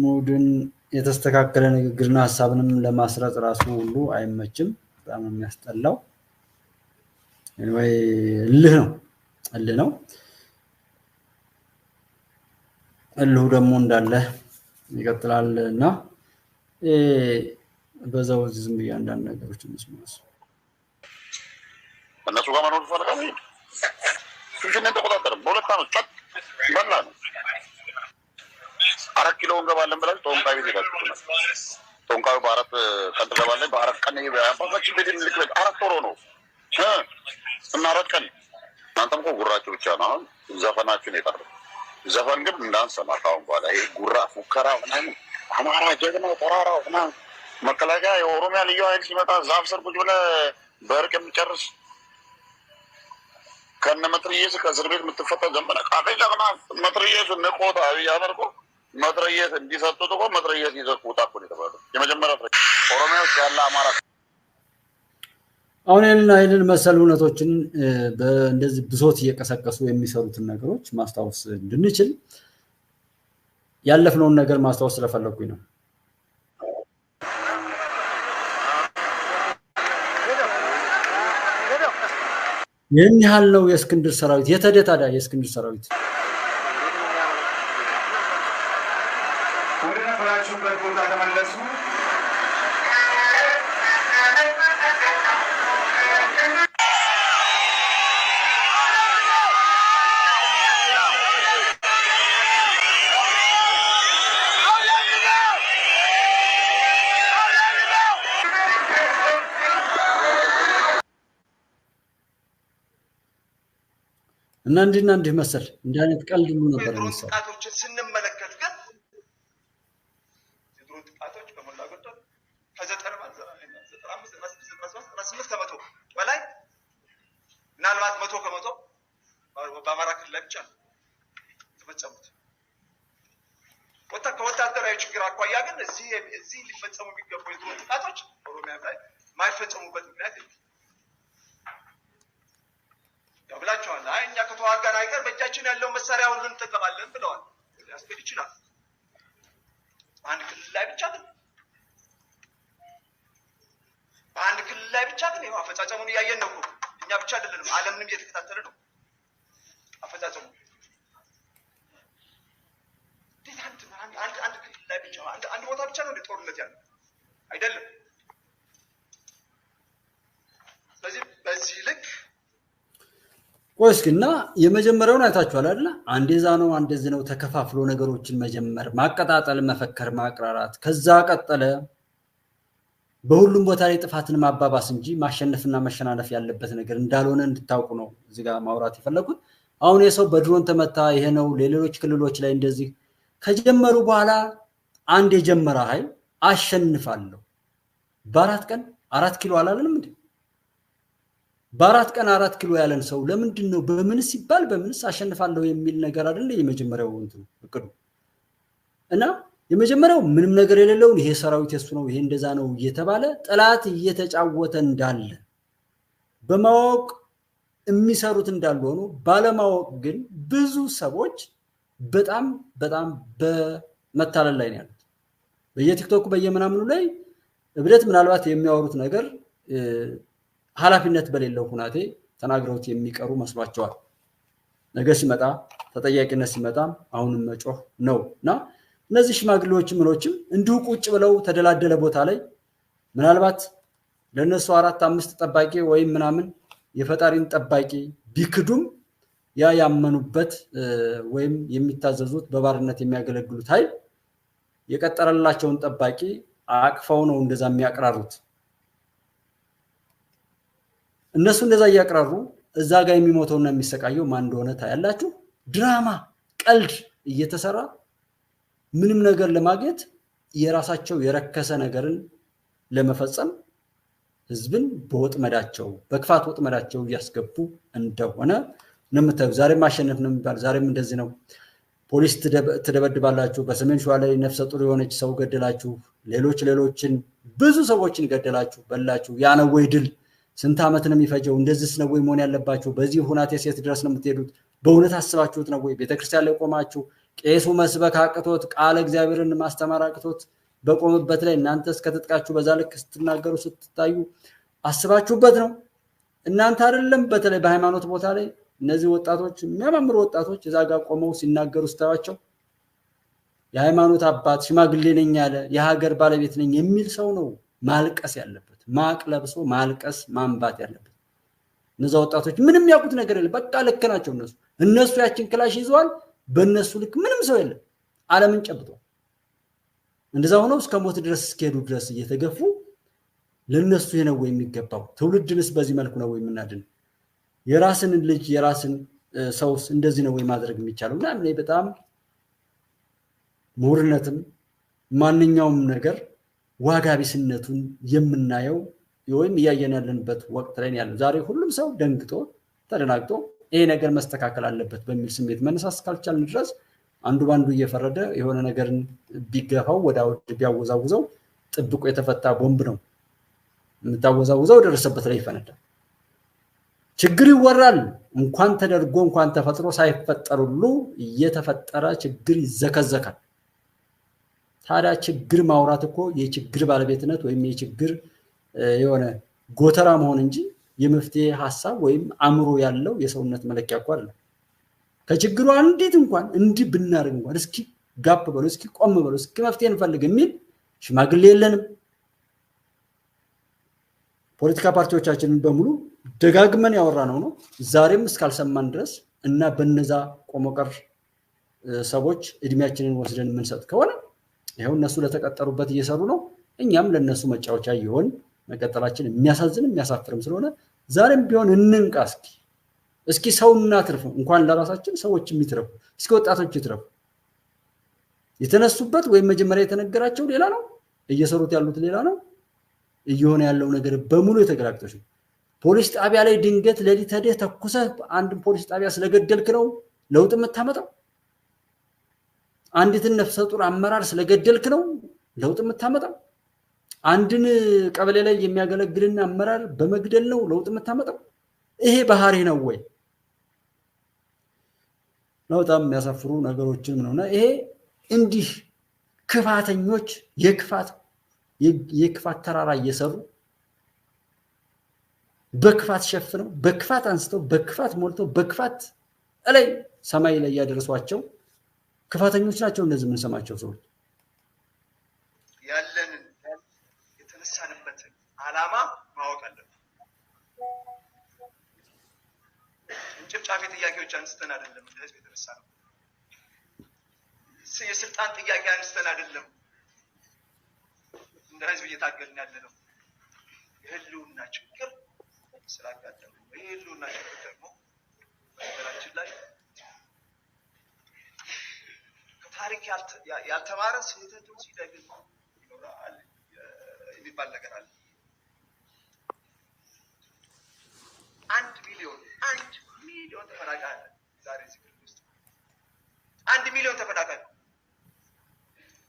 ሙድን የተስተካከለ ንግግርና ሐሳብንም ለማስረጽ ራሱ ሁሉ አይመችም በጣም የሚያስጠላው ወይ እልህ ነው እልሁ ደግሞ እንዳለ ይቀጥላልና በዛው ዝም ያንዳንድ ነገሮችን መስማት እነሱ ጋር መኖር ፈልጋለሁ ሽሽን ተቆጣጠር በሁለት ዓመት ጨቅ በላ ነው 4 ኪሎ እንገባለን ብለን ጦንቃይ ቤት ሄዳችሁ ጦንቃዩ በአራት ቀን ትገባለን በአራት ቀን ያባባችን ቤት ልክበት 4 ወር ነው እና 4 ቀን አንተም እኮ ጉራችሁ ብቻ ነው ዘፈናችሁን የቀረው ዘፈን ግን እንዳንሰማ ካሁን በኋላ ይሄ ጉራ ፉከራ ምናምን አማራ ጀግና ተራራው ምናምን መከላከያ የኦሮሚያ ልዩ ኃይል ሲመጣ ዛፍ ስር ቁጭ ብለህ በርቅ የሚጨርስ ከነ መትረየስ ከእስር ቤት የምትፈታ ዘመነ ቃተኛ ከማ መትረየስ ንቆታ ያመርቆ መትረየስ እንዲሰጡት እኮ መትረየስ ይዘቁታ እኮ ነው የተባለው የመጀመሪያ ኦሮሚያ ውስጥ ያለ አማራ አሁን አይደል መሰል ሁነቶችን በእንደዚህ ብሶት እየቀሰቀሱ የሚሰሩትን ነገሮች ማስታወስ እንድንችል ያለፍነውን ነገር ማስታወስ ስለፈለኩኝ ነው የኔ ያለው የእስክንድር ሰራዊት የተደታዳ የእስክንድር ሰራዊት ወደ ነበራችሁበት ቦታ ተመለሱ እና እንዲህ መሰል እንዲህ አይነት ቀልድ ሁሉ ነበር የሚሰራው ጥቃቶችን ስንመለከት ግን የድሮ ጥቃቶች በመላ ጎደል ከ95 በላይ ምናልባት 100% በአማራ ክልል ላይ ብቻ ነው የተፈጸሙት ከወታደራዊ ችግር አኳያ ግን እዚህ ሊፈጸሙ የሚገቡ የድሮ ጥቃቶች ኦሮሚያ ላይ ማይፈጸሙበት ምክንያት የለም ያብላችኋል እኛ ከተዋጋን አይቀር በእጃችን ያለው መሳሪያ ሁሉ እንጠቀማለን ብለዋል ያስፈልግ ይችላል አንድ ክልል ላይ ብቻ ግን ይሄው አፈጻጸሙን ያያየን ነው እኛ ብቻ አይደለንም ዓለምንም እየተከታተለ ነው አፈጻጸሙ አንድ ክልል ላይ ብቻ አንድ ቦታ ብቻ ነው ጦርነት ያለው አይደለም ስለዚህ በዚህ ልክ ቆስኪና የመጀመሪያውን አይታችኋል አይደል አንዴዛ ነው አንዴዝ ነው ተከፋፍሎ ነገሮችን መጀመር ማቀጣጠል መፈከር ማቅራራት ከዛ ቀጠለ በሁሉም ቦታ ላይ ጥፋትን ማባባስ እንጂ ማሸነፍና መሸናነፍ ያለበት ነገር እንዳልሆነ እንድታውቁ ነው እዚህ ጋር ማውራት ይፈልኩት አሁን የሰው በድሮን ተመታ ይሄ ነው ለሌሎች ክልሎች ላይ እንደዚህ ከጀመሩ በኋላ አንድ የጀመረ ኃይል አሸንፋለሁ በአራት ቀን 4 ኪሎ አላለንም እንዴ በአራት ቀን 4 ኪሎ ያለን ሰው ለምንድነው በምንስ ይባል በምንስ አሸንፋለሁ የሚል ነገር አይደለ የመጀመሪያው እንትን እቅዱ እና የመጀመሪያው ምንም ነገር የሌለው ይሄ ሰራዊት የሱ ነው ይሄ እንደዛ ነው እየተባለ ጠላት እየተጫወተ እንዳለ በማወቅ የሚሰሩት እንዳልሆኑ ባለማወቅ ግን ብዙ ሰዎች በጣም በመታለል ላይ ነው ያሉት በየቲክቶክ በየምናምኑ ላይ እብደት ምናልባት የሚያወሩት ነገር ኃላፊነት በሌለው ሁናቴ ተናግረውት የሚቀሩ መስሏቸዋል ነገ ሲመጣ ተጠያቂነት ሲመጣ አሁንም መጮህ ነውና እነዚህ ሽማግሌዎች ምኖችም እንዲሁ ቁጭ ብለው ተደላደለ ቦታ ላይ ምናልባት ለነሱ 4-5 ጠባቂ ወይ ምናምን የፈጣሪን ጠባቂ ቢክዱም ያ ያመኑበት ወይም የሚታዘዙት በባርነት የሚያገለግሉት ኃይል የቀጠረላቸውን ጠባቂ አቅፈው ነው እንደዛ የሚያቀራሩት እነሱ እንደዛ ያቀራሩ እዛ ጋር የሚሞተውና የሚሰቃየው ማን እንደሆነ ታያላችሁ ድራማ ቀልድ እየተሰራ ምንም ነገር ለማግኘት የራሳቸው የረከሰ ነገርን ለመፈጸም ህዝብን በወጥመዳቸው በክፋት ወጥመዳቸው ያስገቡ እንደሆነ ነምታዩ ዛሬ ማሸነፍ ነው የሚባል ዛሬም እንደዚህ ነው ፖሊስ ተደበድባላችሁ በሰሜን ሸዋ ላይ ነፍሰ ጡር የሆነች ሰው ገደላችሁ ሌሎችን ብዙ ሰዎችን ገደላችሁ በላችሁ ያ ነው ወይ ድል ስንት አመት ነው የሚፈጀው እንደዚህስ ነው ወይ መሆን ያለባችሁ በዚህ ሁናቴ ሴት ድረስ ነው የምትሄዱት በእውነት አስባችሁት ነው ወይ ቤተክርስቲያን ላይ ቆማችሁ ቄሱ መስበክ አቅቶት ቃል እግዚአብሔርን ማስተማር አቅቶት በቆመበት ላይ እናንተ እስከተጥቃችሁ በዛ ልክ ስትናገሩ ስትታዩ አስባችሁበት ነው እናንተ አይደለም በተለይ በሃይማኖት ቦታ ላይ እነዚህ ወጣቶች የሚያማምሩ ወጣቶች እዛ ጋር ቆመው ሲናገሩ ስታያቸው የሃይማኖት አባት ሽማግሌ ነኝ ያለ የሀገር ባለቤት ነኝ የሚል ሰው ነው ማልቀስ ያለበት ማቅ ለብሶ ማልቀስ ማንባት ያለበት እነዛ ወጣቶች ምንም ያውቁት ነገር የለም በቃ ልክ ናቸው እነሱ ያችን ክላሽ ይዘዋል በእነሱ ልክ ምንም ሰው የለም ዓለምን ጨብጧል እንደዛ ሆኖ እስከ ሞት ድረስ እስከሄዱ ድረስ እየተገፉ ለነሱ የነው የሚገባው ትውልድንስ በዚህ መልኩ ነው የምናድን የራስን ልጅ የራስን ሰውስ እንደዚህ ነው ማድረግ የሚቻለውና እኔ በጣም ሞርነትም ማንኛውም ነገር ዋጋቢስነቱን የምናየው ወይም ያየን ያለንበት ወቅት ላይ ያለው ዛሬ ሁሉም ሰው ደንግጦ ተደናግጦ ይሄ ነገር መስተካከል አለበት በሚል ስሜት መነሳስ ካልቻልን ድረስ አንዱ ባንዱ እየፈረደ የሆነ ነገርን ቢገፋው ወዳው ቢያወዛውዘው ጥብቆ የተፈታ ቦምብ ነው የምታወዛውዘው ደረሰበት ላይ ይፈነዳል ችግር ይወራል እንኳን ተደርጎ እንኳን ተፈጥሮ ሳይፈጠር ሁሉ እየተፈጠረ ችግር ይዘከዘካል ታዲያ ችግር ማውራት እኮ የችግር ባለቤትነት ወይም የችግር የሆነ ጎተራ መሆን እንጂ የመፍትሄ ሐሳብ ወይም አምሮ ያለው የሰውነት መለኪያ እኮ አይደለም ከችግሩ አንዲት እንኳን እንዲህ ብናርግ እንኳን እስኪ ጋፕ በሉ እስኪ ቆም በሉ እስኪ መፍትሄ እንፈልግ የሚል ሽማግሌ የለንም ፖለቲካ ፓርቲዎቻችንን በሙሉ ደጋግመን ያወራነው ነው ዛሬም እስካልሰማን ድረስ እና በነዛ ቆሞቀር ሰዎች እድሜያችንን ወስደን ምንሰጥ ከሆነ ይሄው እነሱ ለተቀጠሩበት እየሰሩ ነው እኛም ለነሱ መጫወቻ ይሆን መቀጠላችን የሚያሳዝን የሚያሳፍርም ስለሆነ ዛሬም ቢሆን እንንቃ እስኪ ሰውና ትርፉ እንኳን ለራሳችን ሰዎች የሚትረፉ እስኪ ወጣቶች ይትረፉ የተነሱበት ወይ መጀመሪያ የተነገራቸው ሌላ ነው እየሰሩት ያሉት ሌላ ነው እየሆነ ያለው ነገር በሙሉ የተገላግጦሽ ፖሊስ ጣቢያ ላይ ድንገት ለሊት ሄደህ ተኩሰህ አንድ ፖሊስ ጣቢያ ስለገደልክ ነው ለውጥ የምታመጣው አንዲትን ነፍሰ ጡር አመራር ስለገደልክ ነው ለውጥ የምታመጣው አንድን ቀበሌ ላይ የሚያገለግልና አመራር በመግደል ነው ለውጥ የምታመጣው ይሄ ባህሪ ነው ወይ ለውጣም የሚያሳፍሩ ነገሮችን ነውና ይሄ እንዲህ ክፋተኞች የክፋት ተራራ እየሰሩ በክፋት ሸፍነው በክፋት አንስተው በክፋት ሞልተው በክፋት ላይ ሰማይ ላይ ያደረሷቸው ክፋተኞች ናቸው እነዚህ ምን ሰማቸው ሰዎች ያለንን የተነሳንበትን ዓላማ ማወቅ አለብን እንጭፍጫፊ ጥያቄዎች አንስተን አይደለም ህዝብ የተነሳነው የስልጣን ጥያቄ አንስተን አይደለም እንደ ህዝብ እየታገልን ያለነው የህልውና ችግር ስላጋጠመ የህልውና ችግር ደግሞ በነገራችን ላይ ታሪክ ያልተማረ ስህተቱ ሲደግም ይኖራል የሚባል ነገር አለ 1 ሚሊዮን ተፈናቃይ ዛሬ እዚህ ውስጥ 1 ሚሊዮን ተፈናቃይ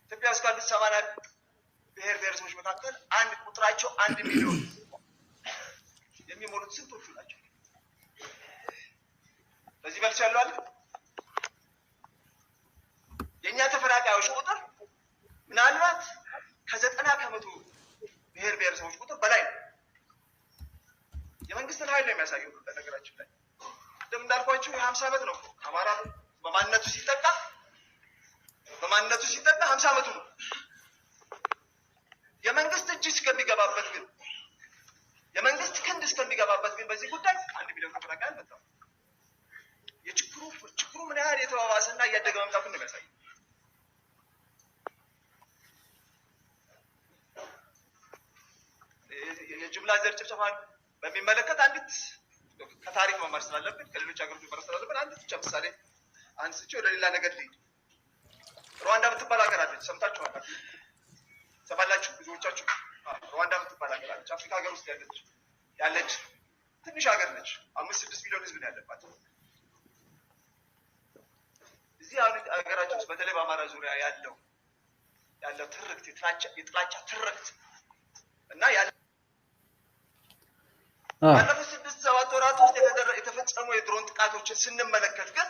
ኢትዮጵያ ውስጥ ካሉት 80 ብሔር ብሔረሰቦች መካከል አንድ ቁጥራቸው 1 ሚሊዮን የሚሞሉት ስንቶቹ ናቸው በዚህ መልስ ያለው አይደል የኛ ተፈናቃዮች ቁጥር ምናልባት ከ90% ብሔር ብሔረሰቦች ቁጥር በላይ ነው የመንግስትን ኃይል ነው የሚያሳየው በነገራችን ላይ እንደምናልኳችሁ የ50 ዓመት ነው አማራ በማንነቱ ሲጠቃ 50 ዓመቱ ነው የመንግስት እጅ እስከሚገባበት ግን የመንግስት ክንድ እስከሚገባበት ግን በዚህ ጉዳይ 1 ሚሊዮን ተፈናቃይ አልመጣም የችግሩ ምን ያህል የተባባሰና እያደገ መምጣቱን ነው የሚያሳየው የጅምላ ዘር ጭፍጨፋን በሚመለከት አንዲት ከታሪክ መማር ስላለብን ከሌሎች ሀገሮች መማር ስላለብን አንዲት ብቻ ምሳሌ አንስቼ ወደ ሌላ ነገር ልሂድ ሩዋንዳ የምትባል ሀገር አለች ሰምታችኋል ሰማላችሁ ብዙዎቻችሁ ሩዋንዳ የምትባል ሀገር አለች አፍሪካ ሀገር ውስጥ ያለች ትንሽ ሀገር ነች 5-6 ሚሊዮን ህዝብ ነው ያለባት እዚህ ሀገራችን ውስጥ በተለይ በአማራ ዙሪያ ያለው ትርክት የጥላቻ ትርክት እና ባለፉት 6-7 ወራት ውስጥ የተፈጸሙ የድሮን ጥቃቶችን ስንመለከት ግን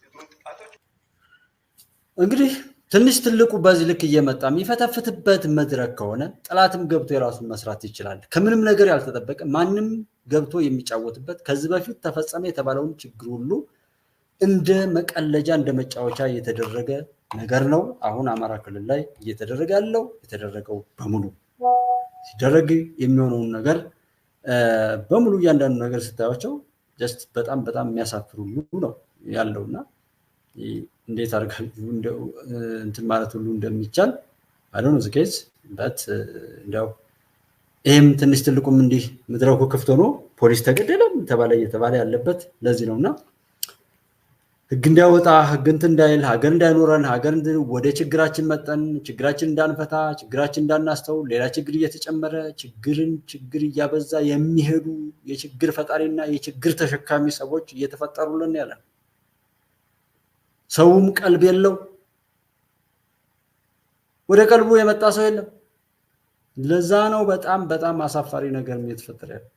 የድሮን ጥቃቶች እንግዲህ ትንሽ ትልቁ በዚህ ልክ እየመጣ የሚፈተፍትበት መድረክ ከሆነ ጠላትም ገብቶ የራሱን መስራት ይችላል። ከምንም ነገር ያልተጠበቀ ማንም ገብቶ የሚጫወትበት ከዚህ በፊት ተፈጸመ የተባለውን ችግር ሁሉ እንደ መቀለጃ እንደ መጫወቻ የተደረገ ነገር ነው። አሁን አማራ ክልል ላይ እየተደረገ ያለው የተደረገው በሙሉ ሲደረግ የሚሆነውን ነገር በሙሉ እያንዳንዱ ነገር ስታያቸው ጀስት በጣም በጣም የሚያሳፍሩ ነው ያለውና እንዴት አድርጋችሁ እንትን ማለት ሁሉ እንደሚቻል አሁን ነው ዝኬዝ በት እንደው ይሄም ትንሽ ትልቁም እንዲህ መድረኩ ክፍት ሆኖ ፖሊስ ተገደለም ተባለ እየተባለ ያለበት ለዚህ ነውና ህግ እንዳይወጣ ህግ እንትን እንዳይል ሀገር እንዳይኖረን ሀገር ወደ ችግራችን መጠን ችግራችን እንዳንፈታ ችግራችን እንዳናስተው ሌላ ችግር እየተጨመረ ችግር እያበዛ የሚሄዱ የችግር ፈጣሪና የችግር ተሸካሚ ሰዎች እየተፈጠሩልን ያለ ሰውም ቀልብ የለው ወደ ቀልቡ የመጣ ሰው የለም። ለዛ ነው በጣም በጣም አሳፋሪ ነገር እየተፈጠረ ያለው።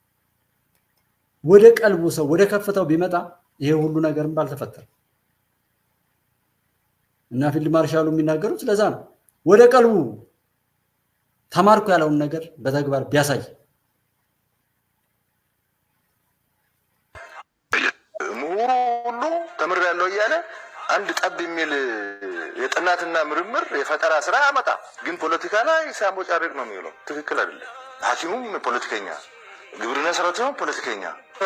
ወደ ቀልቡ ሰው ወደ ከፍታው ቢመጣ ይሄ ሁሉ ነገርም ባልተፈጠረ እና ፊልድ ማርሻሉ የሚናገሩት ለዛ ነው። ወደ ቀልቡ ተማርኩ ያለውን ነገር በተግባር ቢያሳይ ምሁሩ ሁሉ ተምሬያለሁ እያለ አንድ ጠብ የሚል የጥናትና ምርምር የፈጠራ ስራ ያመጣ ግን ፖለቲካ ላይ ሲያሞጫርቅ ነው የሚውለው። ትክክል አይደለም። ሐኪሙም ፖለቲከኛ፣ ግብርና ሰራተኛውም ፖለቲከኛ፣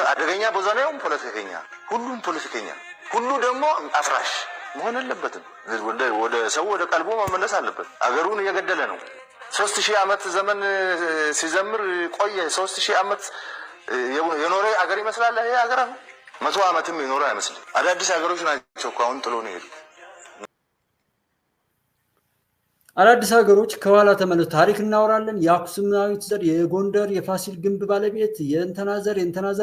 አደገኛ ቦዛኔውም ፖለቲከኛ፣ ሁሉም ፖለቲከኛ፣ ሁሉ ደግሞ አፍራሽ መሆን የለበትም። ወደ ሰው ወደ ቀልቡ መመለስ አለበት። አገሩን እየገደለ ነው። 3000 ዓመት ዘመን ሲዘምር ቆየ። 3000 ዓመት የኖረ አገር ይመስላል ይሄ አገር። 100 ዓመትም የኖረ አይመስልም። አዳዲስ ሀገሮች ናቸው እኮ አሁን ጥሎ ነው የሄዱ። አዳዲስ ሀገሮች ከኋላ ተመለሱ። ታሪክ እናወራለን። የአክሱማዊት ዘር የጎንደር የፋሲል ግንብ ባለቤት የእንተናዘር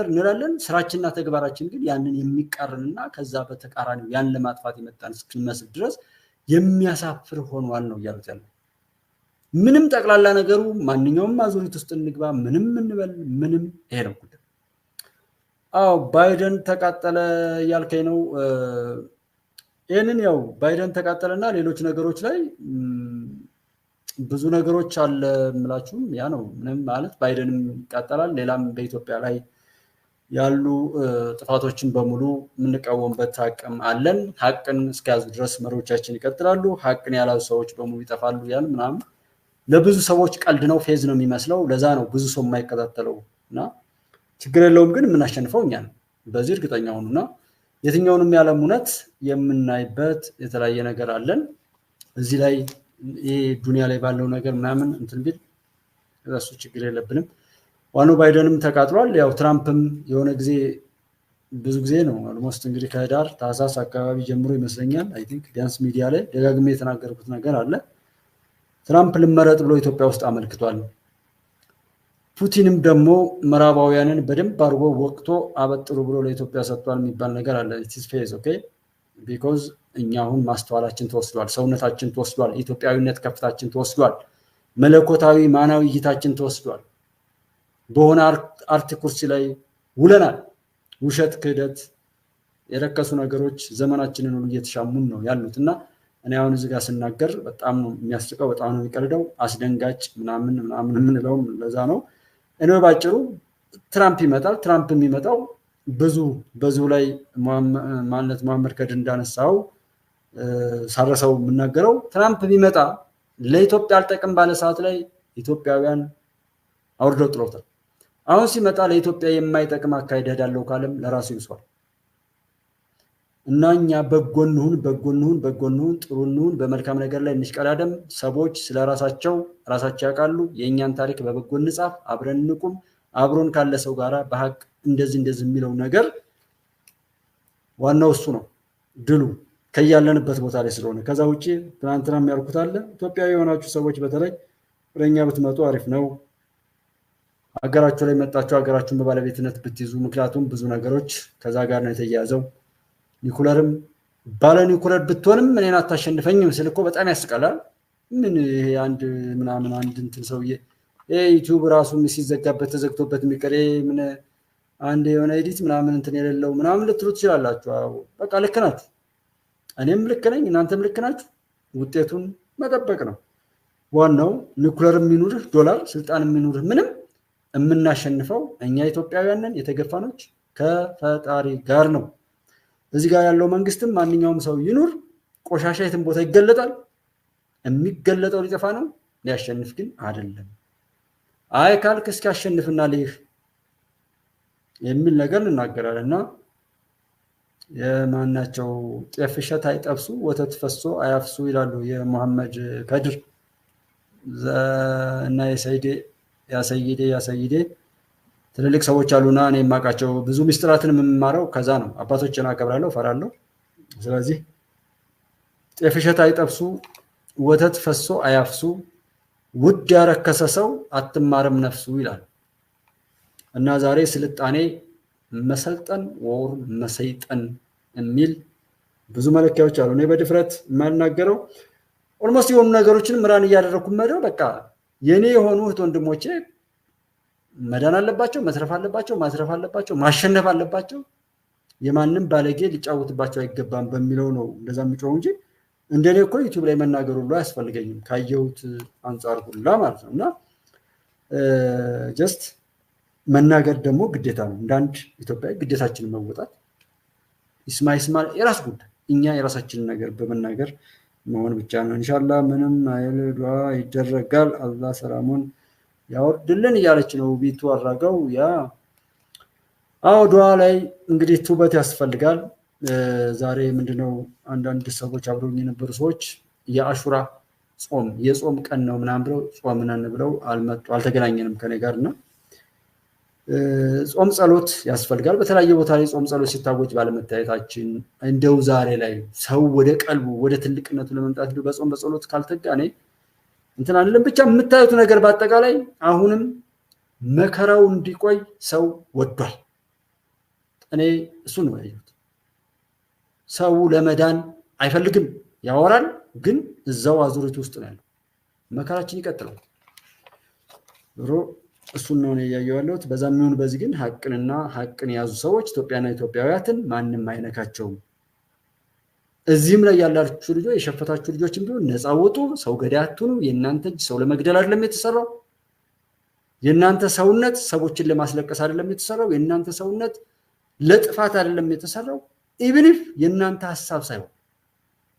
እንላለን። ስራችንና ተግባራችን ግን ያንን የሚቃረንና ከዛ በተቃራኒው ያን ለማጥፋት የመጣን እስኪመስል ድረስ የሚያሳፍር ሆኗል ነው እያሉት ያለው። ምንም ጠቅላላ ነገሩ ማንኛውም አዙሪት ውስጥ እንግባ ምንም እንበል ምንም ይሄ ነው ጉዳይ። አዎ ባይደን ተቃጠለ ያልከኝ ነው። ይሄንን ያው ባይደን ተቃጠለና ሌሎች ነገሮች ላይ ብዙ ነገሮች አለ ምላችሁም ያ ነው። ምንም ማለት ባይደንም ይቃጠላል። ሌላም በኢትዮጵያ ላይ ያሉ ጥፋቶችን በሙሉ የምንቃወምበት አቅም አለን። ሀቅን እስከያዙ ድረስ መሪዎቻችን ይቀጥላሉ። ሀቅን ያላዙ ሰዎች በሙሉ ይጠፋሉ ያል ምናምን ለብዙ ሰዎች ቀልድ ነው፣ ፌዝ ነው የሚመስለው። ለዛ ነው ብዙ ሰው የማይከታተለው እና ችግር የለውም ግን የምናሸንፈው እኛ ነው። በዚህ እርግጠኛ ሁኑና የትኛውንም ያለም እውነት የምናይበት የተለያየ ነገር አለን። እዚህ ላይ ይሄ ዱንያ ላይ ባለው ነገር ምናምን እንትን ቢል እሱ ችግር የለብንም። ዋናው ባይደንም ተቃጥሏል። ያው ትራምፕም የሆነ ጊዜ ብዙ ጊዜ ነው ኦልሞስት እንግዲህ ከህዳር ታህሳስ አካባቢ ጀምሮ ይመስለኛል አይ ቲንክ ቢያንስ ሚዲያ ላይ ደጋግሜ የተናገርኩት ነገር አለ። ትራምፕ ልመረጥ ብሎ ኢትዮጵያ ውስጥ አመልክቷል። ፑቲንም ደግሞ ምዕራባውያንን በደንብ አድርጎ ወቅቶ አበጥሩ ብሎ ለኢትዮጵያ ሰጥቷል የሚባል ነገር አለ። ኢትስ ፌዝ ኦኬ ቢኮዝ እኛ አሁን ማስተዋላችን ተወስዷል፣ ሰውነታችን ተወስዷል፣ ኢትዮጵያዊነት ከፍታችን ተወስዷል፣ መለኮታዊ ማናዊ እይታችን ተወስዷል። በሆነ አርት ኩርሲ ላይ ውለናል። ውሸት፣ ክህደት፣ የረከሱ ነገሮች ዘመናችንን ሁሉ እየተሻሙን ነው ያሉትና እኔ አሁን እዚህ ጋር ስናገር በጣም ነው የሚያስቀው፣ በጣም ነው የሚቀልደው፣ አስደንጋጭ ምናምን የምንለው ለዛ ነው። እኔ ባጭሩ ትራምፕ ይመጣል። ትራምፕ የሚመጣው ብዙ በዚሁ ላይ ማለት መሐመድ ከድር እንዳነሳው ሳረሰው የምናገረው ትራምፕ ቢመጣ ለኢትዮጵያ አልጠቅም ባለ ሰዓት ላይ ኢትዮጵያውያን አውርደው ጥለውታል። አሁን ሲመጣ ለኢትዮጵያ የማይጠቅም አካሄድ ሄዳለው ካለም ለራሱ ይውሷል እና እኛ በጎንሁን ጥሩንሁን በመልካም ነገር ላይ እንሽቀዳደም። ሰዎች ስለራሳቸው ያውቃሉ። የእኛን ታሪክ በበጎ እንጻፍ፣ አብረን እንቁም። አብሮን ካለ ሰው ጋራ በሀቅ እንደዚህ የሚለው ነገር ዋናው እሱ ነው ድሉ ከያለንበት ቦታ ላይ ስለሆነ። ከዛ ውጪ ትናንትና የሚያርኩት አለ። ኢትዮጵያዊ የሆናችሁ ሰዎች በተለይ ወደኛ ብትመጡ አሪፍ ነው። ሀገራችሁ ላይ መጣችሁ ሀገራችሁን በባለቤትነት ብትይዙ፣ ምክንያቱም ብዙ ነገሮች ከዛ ጋር ነው የተያያዘው። ኒኩለርም ባለ ኒኩለር ብትሆንም እኔን አታሸንፈኝም ስል እኮ በጣም ያስቀላል። ምን ይሄ አንድ እንትን ሰውዬ ዩቲዩብ ራሱ ሲዘጋበት ተዘግቶበት የሚቀር ምን አንድ የሆነ ኤዲት ምናምን እንትን የሌለው ምናምን ልትሉ ትችላላችሁ። በቃ ልክ ናችሁ። እኔም ልክ ነኝ፣ እናንተም ልክ ናችሁ። ውጤቱን መጠበቅ ነው ዋናው ኒኩለር የሚኑርህ ዶላር ስልጣን የሚኑርህ ምንም የምናሸንፈው እኛ ኢትዮጵያውያን ነን የተገፋኖች ከፈጣሪ ጋር ነው እዚህ ጋር ያለው መንግስትም ማንኛውም ሰው ይኑር ቆሻሻ የትም ቦታ ይገለጣል የሚገለጠው ሊጠፋ ነው ሊያሸንፍ ግን አይደለም አይ ካልክ እስኪ ያሸንፍና ለይህ የሚል ነገር እንናገራለንና የማናቸው ጤፍሸት አይጠብሱ ወተት ፈሶ አያፍሱ ይላሉ የመሐመድ ከድር እና ያሰይዴ ትልልቅ ሰዎች አሉና እኔ የማቃቸው ብዙ ሚስጥራትን የምማረው ከዛ ነው አባቶችን አከብራለሁ ፈራለሁ ስለዚህ ጤፍሸት አይጠብሱ ወተት ፈሶ አያፍሱ ውድ ያረከሰ ሰው አትማርም ነፍሱ ይላል እና ዛሬ ስልጣኔ መሰልጠን ወር መሰይጠን የሚል ብዙ መለኪያዎች አሉ እኔ በድፍረት የማልናገረው ኦልሞስት የሆኑ ነገሮችን ምራን እያደረኩ መደው በቃ የኔ የሆኑ እህት ወንድሞቼ መዳን አለባቸው ማስረፍ አለባቸው ማሸነፍ አለባቸው የማንንም ባለጌ ሊጫወትባቸው አይገባም በሚለው ነው እንደዛ የሚጮው እንጂ እንደኔ እኮ ዩቲዩብ ላይ መናገር ሁሉ አያስፈልገኝም ካየሁት አንፃር ሁላ ማለት ነውና ጀስት መናገር ደግሞ ግዴታ ነው እንዳንድ ኢትዮጵያዊ ግዴታችንን መወጣት ይስማ የራስ ጉዳይ እኛ የራሳችንን ነገር በመናገር መሆን ብቻ ነው ኢንሻአላህ ምንም አይል ዱዓ ይደረጋል አላህ ሰላሙን ያወርድልን እያለች ነው ቢቱ አራጋው ያ አው ዱዓ ላይ እንግዲህ ቱበት ያስፈልጋል ዛሬ ምንድነው አንዳንድ ሰዎች አብረውኝ የነበሩ ሰዎች የአሹራ ጾም የጾም ቀን ነው ምናምን ብለው ጾምናን ብለው አልተገናኘንም ከኔ ጋርና ጾም ጸሎት ያስፈልጋል በተለያየ ቦታ ላይ ጾም ጸሎት ሲታወጅ ባለመታየታችን እንደው ዛሬ ላይ ሰው ወደ ቀልቡ ወደ ትልቅነቱ ለመምጣት በጾም በጸሎት ካልተጋነ እንትን አይደለም ብቻ የምታዩት ነገር በአጠቃላይ አሁንም መከራው እንዲቆይ ሰው ወዷል እኔ እሱ ነው ያየሁት ሰው ለመዳን አይፈልግም ያወራል ግን እዛው አዙሪት ውስጥ ነው ያለው መከራችን ይቀጥላል ብሮ እሱ ነው ያያያለው በዛም ይሁን በዚህ ግን ሐቅን ያዙ ሰዎች ኢትዮጵያና ኢትዮጵያውያትን ማንንም አይነካቸው እዚህም ላይ ያላችሁ ልጆች የሸፈታችሁ ልጆችም ቢሆን ነፃ ወጡ ሰው ገዳያቱኑ የናንተ ሰው ለመግደል አይደለም የተሰራው የናንተ ሰውነት ሰዎችን ለማስለቀስ አይደለም የተሰራው የናንተ ሰውነት ለጥፋት አይደለም የተሰራው ኢቭን ኢፍ የናንተ ሐሳብ ሳይሆን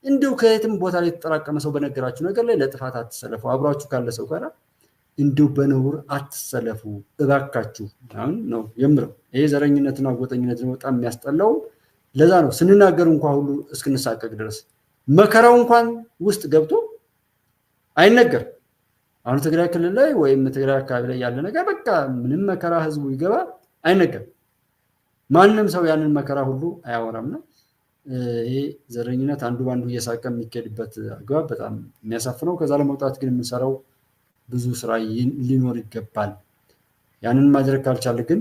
እንደው ከየትም ቦታ ላይ ተጠራቀመ ሰው በነገራችሁ ነገር ላይ ለጥፋት አትሰለፉ አብራችሁ ካለ ሰው ጋር እንደው በነውር አትሰለፉ እባካችሁ ነው የምለው ይሄ ዘረኝነትና ጎጠኝነት ነው በጣም የሚያስጠላው ለዛ ነው ስንናገር እንኳን ሁሉ እስክንሳቀቅ ድረስ መከራው እንኳን ውስጥ ገብቶ አይነገር አሁን ትግራይ ክልል ላይ ወይም ትግራይ አካባቢ ላይ ያለ ነገር በቃ ምንም መከራ ህዝቡ ይገባ አይነገር ማንንም ሰው ያንን መከራ ሁሉ አያወራምና ይሄ ዘረኝነት አንዱ ባንዱ እየሳቀ የሚከድበት አግባብ በጣም የሚያሳፍነው ከዛ ለመውጣት ግን የምንሰራው ብዙ ስራ ሊኖር ይገባል ያንን ማድረግ ካልቻለ ግን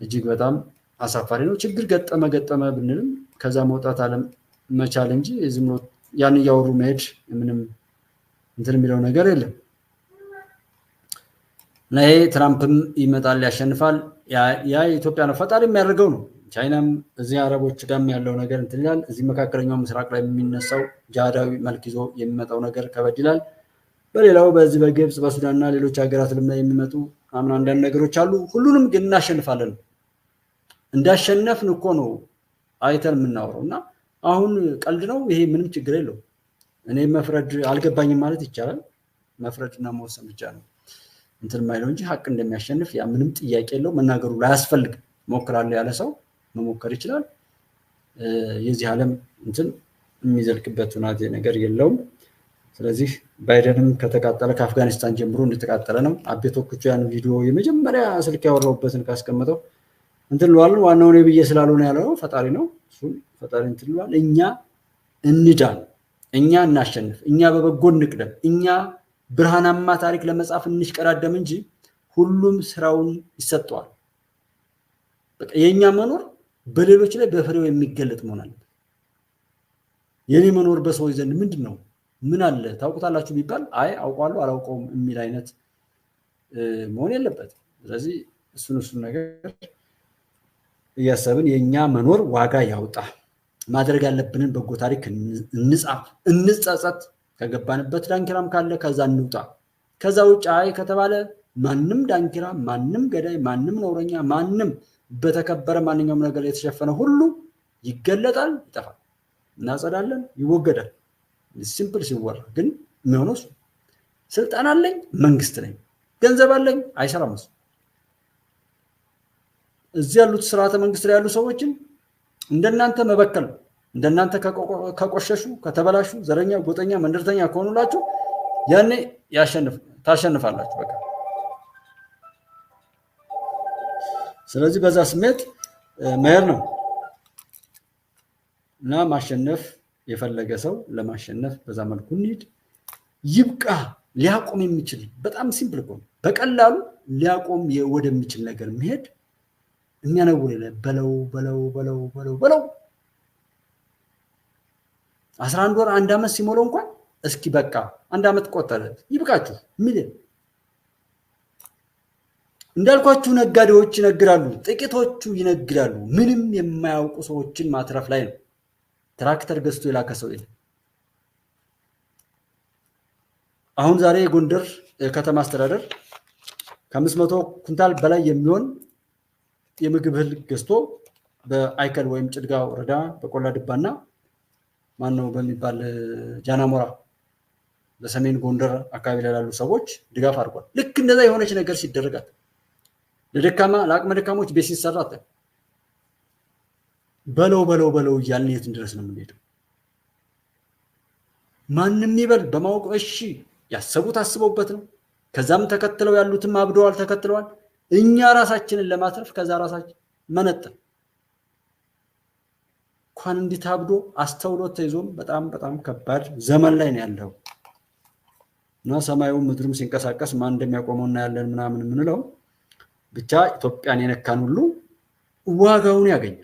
እጅግ በጣም አሳፋሪ ነው ችግር ገጠመ ብንልም ከዛ መውጣት አለም መቻል እንጂ ዝም ብሎ ያን ያወሩ መሄድ ምንም እንትን የሚለው ነገር የለም ላይ ትራምፕም ይመጣል ያሸንፋል ያ ኢትዮጵያ ነው ፈጣሪ የሚያደርገው ነው ቻይናም እዚህ አረቦች ጋርም ያለው ነገር እንትን ይላል እዚህ መካከለኛው ምስራቅ ላይ የሚነሳው ጃዳዊ መልክ ይዞ የሚመጣው ነገር ከበድ ይላል በሌላው በዚህ በግብጽ በሱዳንና ሌሎች ሀገራት ላይ የሚመጡ አንዳንድ ነገሮች አሉ ሁሉንም ግን እናሸንፋለን እንዳሸነፍን እኮ ነው አይተን የምናወራውና አሁን ቀልድ ነው ይሄ ምንም ችግር የለው እኔ መፍረድ አልገባኝም ማለት ይቻላል መፍረድና መወሰን ብቻ ነው እንትን ማይለው እንጂ ሐቅ እንደሚያሸንፍ ያ ምንም ጥያቄ የለው መናገሩ ላይ ያስፈልግ ሞክራለሁ ያለ ሰው መሞከር ይችላል የዚህ ዓለም እንትን የሚዘልቅበት ሁናቴ ነገር የለውም ስለዚህ ባይደንም ከተቃጠለ ከአፍጋኒስታን ጀምሮ እንደተቃጠለ ነው አቤቶኩቹ ያን ቪዲዮ የመጀመሪያ ስልክ ያወራውበትን ካስቀመጠው እንትን ለዋል ዋናው ነው ብዬ ስላልሆነ ያለው ፈጣሪ ነው እሱ ፈጣሪ እንትን ለዋል እኛ እንዳን እኛ እናሸንፍ እኛ በበጎ እንቅደም እኛ ብርሃናማ ታሪክ ለመጻፍ እንሽቀዳደም እንጂ ሁሉም ስራውን ይሰጣል በቃ የኛ መኖር በሌሎች ላይ በፍሬው የሚገለጥ መሆን አለበት የኔ መኖር በሰው ዘንድ ምንድነው ምን አለ ታውቁታላችሁ ቢባል አይ አውቃለሁ አላውቀውም የሚል አይነት መሆን የለበት ስለዚህ እሱን ነገር ያሰብን የኛ መኖር ዋጋ ያውጣ ማድረግ ያለብንን በጎ ታሪክ እንጻፍ እንጸጸት ከገባንበት ዳንኪራም ካለ ከዛ እንውጣ ከዛ ውጭ አይ ከተባለ ማንንም ዳንኪራ ማንንም ገዳይ ማንንም ነውረኛ ማንንም በተከበረ ማንኛውም ነገር የተሸፈነ ሁሉ ይገለጣል ይጠፋል እናጸዳለን ይወገዳል ሲምፕል ሲወራ ግን የሚሆነው ስልጣን አለኝ መንግስት ነኝ ገንዘብ አለኝ አይሰራም እዚህ ያሉት ስርዓተ መንግስት ላይ ያሉ ሰዎችን እንደናንተ መበከል እንደናንተ ከቆሸሹ ከተበላሹ ዘረኛ ጎጠኛ መንደርተኛ ከሆኑላችሁ ያኔ ታሸንፋላችሁ በቃ ስለዚህ በዛ ስሜት መሄድ ነው እና ማሸነፍ የፈለገ ሰው ለማሸነፍ በዛ መልኩ እንሂድ ይብቃ ሊያቆም የሚችል በጣም ሲምፕል ነው በቀላሉ ሊያቆም ወደሚችል ነገር መሄድ የሚያነውር ይለ በለው 11 ወር 1 አመት ሲሞላው እንኳን እስኪ በቃ 1 አመት ቆጠረ ይብቃችሁ ሚሊዮን እንዳልኳችሁ ነጋዴዎች ይነግራሉ ጥቂቶቹ ይነግራሉ ምንም የማያውቁ ሰዎችን ማትረፍ ላይ ነው ትራክተር ገዝቶ የላከ ሰው ይል አሁን ዛሬ ጎንደር ከተማ አስተዳደር ከ500 ኩንታል በላይ የሚሆን የምግብ እህል ገዝቶ በአይከል ወይም ጭልጋ ወረዳ በቆላ ድባና ማነው በሚባል ጃናሞራ በሰሜን ጎንደር አካባቢ ላይ ያሉ ሰዎች ድጋፍ አድርጓል ልክ እንደዛ የሆነች ነገር ሲደረጋት ለደካማ ለአቅመ ደካሞች ቤት ሲሰራት በለው ይያልን የት ድረስ ነው የምንሄደው ማንንም ይበል በማወቅ እሺ ያሰቡት አስበውበት ነው ከዛም ተከትለው ያሉትም አብደዋል ተከትለዋል እኛ ራሳችንን ለማትረፍ ከዛ ራሳችን መነጠል እንኳን እንዲታብዶ አስተውሎት ተይዞም በጣም ከባድ ዘመን ላይ ነው ያለው እና ሰማዩ ምድሩም ሲንቀሳቀስ ማን እንደሚያቆመውና ያለን ምናምን ምንለው ብቻ ኢትዮጵያን የነካን ሁሉ ዋጋውን ያገኛል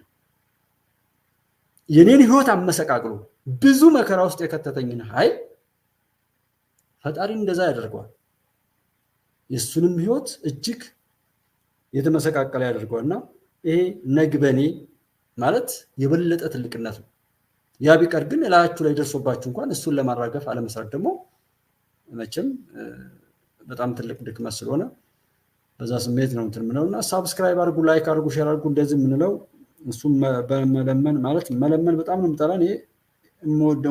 የኔን ህይወት አመሰቃቅሎ ብዙ መከራ ውስጥ የከተተኝን ኃይል ፈጣሪ እንደዛ ያደርገዋል የሱንም ህይወት እጅግ የተመሰቃቀለ ያደርገዋልና ይሄ ነግበኔ ማለት የበለጠ ትልቅነት ነው ያ ቢቀር ግን እላችሁ ላይ ደርሶባችሁ እንኳን እሱን ለማራገፍ አለመስራት ደግሞ መቼም በጣም ትልቅ ድክመት ስለሆነ በዛ ስሜት ነው እንትምነውና ሰብስክራይብ አድርጉ ላይክ አድርጉ ሼር አድርጉ እንደዚህ ምንለው እሱም በመለመን ማለት መለመን በጣም ነው ምጣላን ይሄ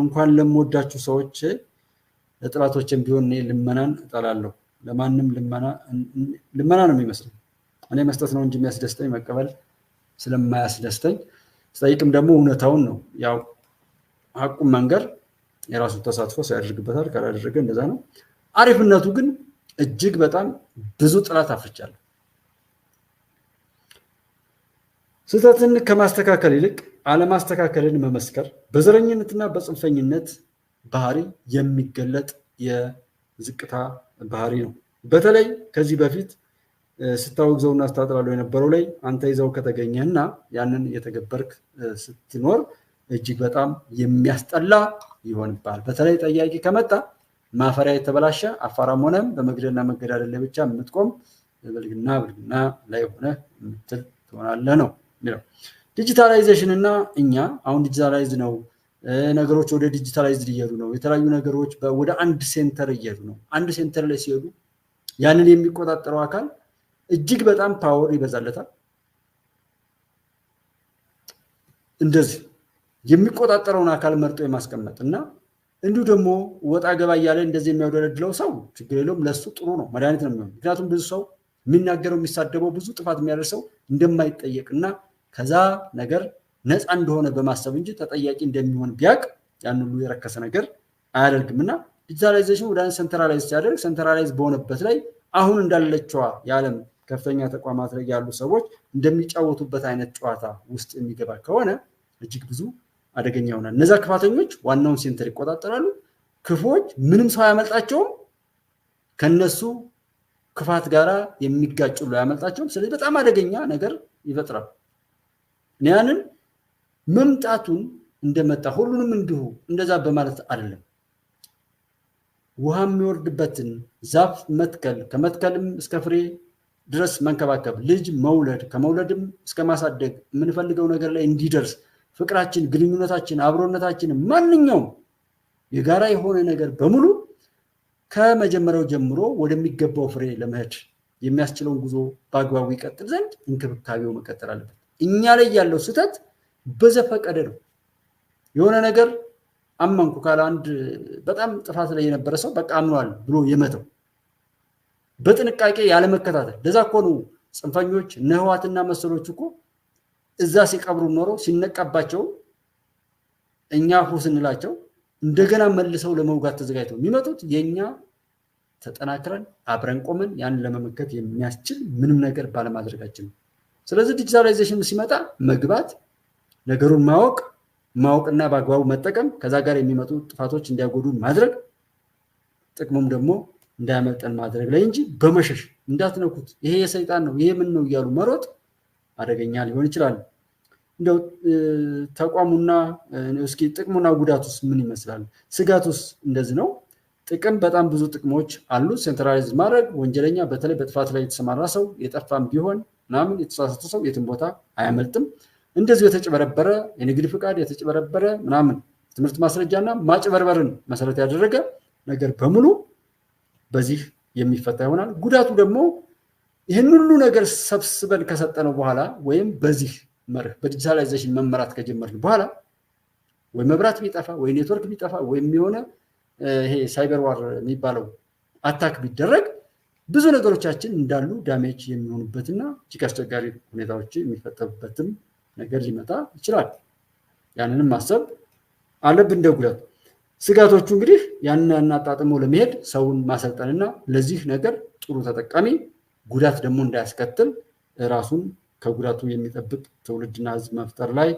እንኳን ለምወዳችሁ ሰዎች ለጥላቶችም ቢሆን እኔ ልመናን እጣላለሁ ለማንም ልመና ነው የሚመስለው እኔ መስጠት ነው እንጂ የሚያስደስተኝ መቀበል ስለማያስደስተኝ ስጠይቅም ደግሞ እውነታውን ነው ያው ሐቁን መንገር የራሱ ተሳትፎ ሳይደርግበታል ካላደረገ እንደዛ ነው አሪፍነቱ ግን እጅግ በጣም ብዙ ጥላት አፍርቻለሁ ስህተትን ከማስተካከል ይልቅ አለማስተካከልን መመስከር በዘረኝነትና በጽንፈኝነት ባህሪ የሚገለጥ የዝቅታ ባህሪ ነው በተለይ ከዚህ በፊት ስታወግዘውና ስታጥላለው የነበረው ላይ አንተ ይዘው ከተገኘና ያንን የተገበርክ ስትኖር እጅግ በጣም የሚያስጠላ ይሆንባል በተለይ ጠያቂ ከመጣ ማፈሪያ የተበላሸ አፋራም ሆነም በመግደልና መገዳደል ላይ ብቻ የምትቆም ብልግና ላይ ሆነ ምትል ትሆናለህ ነው የሚለው ዲጂታላይዜሽን እና እኛ አሁን ዲጂታላይዝ ነው ነገሮች ወደ ዲጂታላይዝድ እየሄዱ ነው የተለያዩ ነገሮች ወደ አንድ ሴንተር እየሄዱ ነው አንድ ሴንተር ላይ ሲሄዱ ያንን የሚቆጣጠረው አካል እጅግ በጣም ፓወር ይበዛለታል እንደዚህ የሚቆጣጠረውን አካል መርጦ የማስቀመጥና እንዲሁ ደግሞ ወጣ ገባ ያለ እንደዚህ የሚያወደድለው ሰው ችግር የለውም ለሱ ጥሩ ነው መድኃኒት ነው የሚሆነው ምክንያቱም ብዙ ሰው የሚናገረው የሚሳደበው ብዙ ጥፋት የሚያደርሰው እንደማይጠየቅና ከዛ ነገር ነፃ እንደሆነ በማሰብ እንጂ ተጠያቂ እንደሚሆን ቢያቅ ያን ሁሉ የረከሰ ነገር አያደርግምና ዲጂታላይዜሽን ወደ ሴንትራላይዝ ሲያደርግ ሴንትራላይዝ በሆነበት ላይ አሁን እንዳለችዋ የዓለም ከፍተኛ ተቋማት ላይ ያሉ ሰዎች እንደሚጫወቱበት አይነት ጨዋታ ውስጥ የሚገባ ከሆነ እጅግ ብዙ አደገኛ ይሆናል እነዛ ክፋተኞች ዋናውን ሴንተር ይቆጣጠራሉ ክፎች ምንም ሰው ያመልጣቸው ከነሱ ክፋት ጋራ የሚጋጭሉ ያመልጣቸው ስለዚህ በጣም አደገኛ ነገር ይፈጥራል ያንን መምጣቱን እንደመጣ ሁሉንም እንዲሁ እንደዛ በማለት አይደለም ውሃ የሚወርድበትን ዛፍ መትከል ከመትከልም እስከ ፍሬ ድረስ መንከባከብ ልጅ መውለድ ከመውለድም እስከ ማሳደግ የምንፈልገው ነገር ላይ እንዲደርስ ፍቅራችን ግንኙነታችን አብሮነታችን ማንኛውም የጋራ የሆነ ነገር በሙሉ ከመጀመሪያው ጀምሮ ወደሚገባው ፍሬ ለመሄድ የሚያስችለውን ጉዞ በአግባቡ ይቀጥል ዘንድ እንክብካቤው መቀጠል አለበት። እኛ ላይ ያለው ስህተት በዘፈቀደ ነው። የሆነ ነገር አመንኩ ካለ አንድ በጣም ጥፋት ላይ የነበረ ሰው በቃ አምኗል ብሎ የመተው በጥንቃቄ ያለ መከታተል። ለዛ እኮ ነው ጽንፈኞች ነህዋትና መሰሎች እኮ እዛ ሲቀብሩ ኖረው ሲነቃባቸው እኛ ሁስንላቸው እንደገና መልሰው ለመውጋት ተዘጋጅተው የሚመጡት የኛ ተጠናክረን አብረን ቆመን ያን ለመመከት የሚያስችል ምንም ነገር ባለማድረጋችን ነው። ስለዚህ ዲጂታላይዜሽን ሲመጣ መግባት ነገሩን ማወቅና በአግባቡ መጠቀም ከዛ ጋር የሚመጡ ጥፋቶች እንዲያጎዱ ማድረግ ጥቅሙም ደግሞ እንዳያመልጠን ማድረግ ላይ እንጂ በመሸሽ እንዳትነኩት ይሄ የሰይጣን ነው ይሄ ምን ነው እያሉ መሮጥ አደገኛ ሊሆን ይችላል። እንደው ተቋሙና እስኪ ጥቅሙና ጉዳቱስ ምን ይመስላል? ስጋቱስ እንደዚህ ነው? ጥቅም በጣም ብዙ ጥቅሞች አሉ። ሴንትራላይዝ ማድረግ ወንጀለኛ በተለይ በጥፋት ላይ የተሰማራ ሰው የጠፋም ቢሆን ምናምን የተሳሳተ ሰው የትም ቦታ አያመልጥም። እንደዚህ የተጨበረበረ የንግድ ፍቃድ የተጨበረበረ ምናምን ትምህርት ማስረጃና ማጭበርበርን መሰረት ያደረገ ነገር በሙሉ በዚህ የሚፈታ ይሆናል። ጉዳቱ ደግሞ ይህን ሁሉ ነገር ሰብስበን ከሰጠነው በኋላ ወይም በዚህ መርህ በዲጂታላይዜሽን መመራት ከጀመርን በኋላ ወይ መብራት ቢጠፋ ወይ ኔትወርክ ቢጠፋ ወይም የሆነ ይሄ ሳይበር ዋር የሚባለው አታክ ቢደረግ ብዙ ነገሮቻችን እንዳሉ ዳሜጅ የሚሆኑበትና እጅግ አስቸጋሪ ሁኔታዎች የሚፈጠሩበትም ነገር ሊመጣ ይችላል። ያንንም ማሰብ አለብን እንደ ጉዳት። ስጋቶቹ እንግዲህ ያንን አጣጥሞ ለመሄድ ሰውን ማሰልጠንና ለዚህ ነገር ጥሩ ተጠቃሚ ጉዳት ደግሞ እንዳያስከትል ራሱን ከጉዳቱ የሚጠብቅ ትውልድና ህዝብ መፍጠር ላይ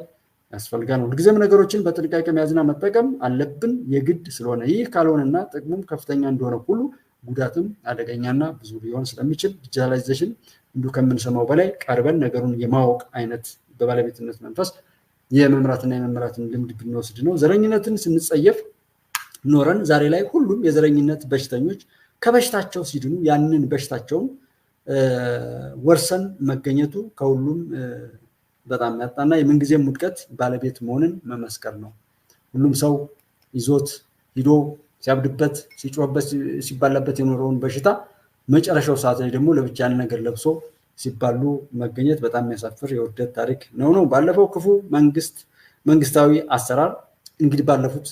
ያስፈልጋል። ሁልጊዜም ነገሮችን በጥንቃቄ መያዝና መጠቀም አለብን የግድ ስለሆነ ይህ ካልሆነና ጥቅሙም ከፍተኛ እንደሆነ ሁሉ ጉዳትም አደገኛና ብዙ ሊሆን ስለሚችል ዲጂታላይዜሽን እንዱ ከምንሰማው በላይ ቀርበን ነገሩን የማወቅ አይነት በባለቤትነት መንፈስ የመምራትና የመመራትን ልምድ ብንወስድ ነው። ዘረኝነትን ስንጸየፍ ኖረን ዛሬ ላይ ሁሉም የዘረኝነት በሽተኞች ከበሽታቸው ሲድኑ ያንን በሽታቸውን ወርሰን መገኘቱ ከሁሉም በጣም ያጣና የምንጊዜም ውድቀት ባለቤት መሆንን መመስከር ነው። ሁሉም ሰው ይዞት ሂዶ ሲያብድበት ሲጮህበት ሲባላበት የኖረውን በሽታ መጨረሻው ሰዓት ላይ ደግሞ ለብቻን ነገር ለብሶ ሲባሉ መገኘት በጣም የሚያሳፍር የውርደት ታሪክ ነው። ባለፈው ክፉ መንግስታዊ አሰራር እንግዲህ ባለፉት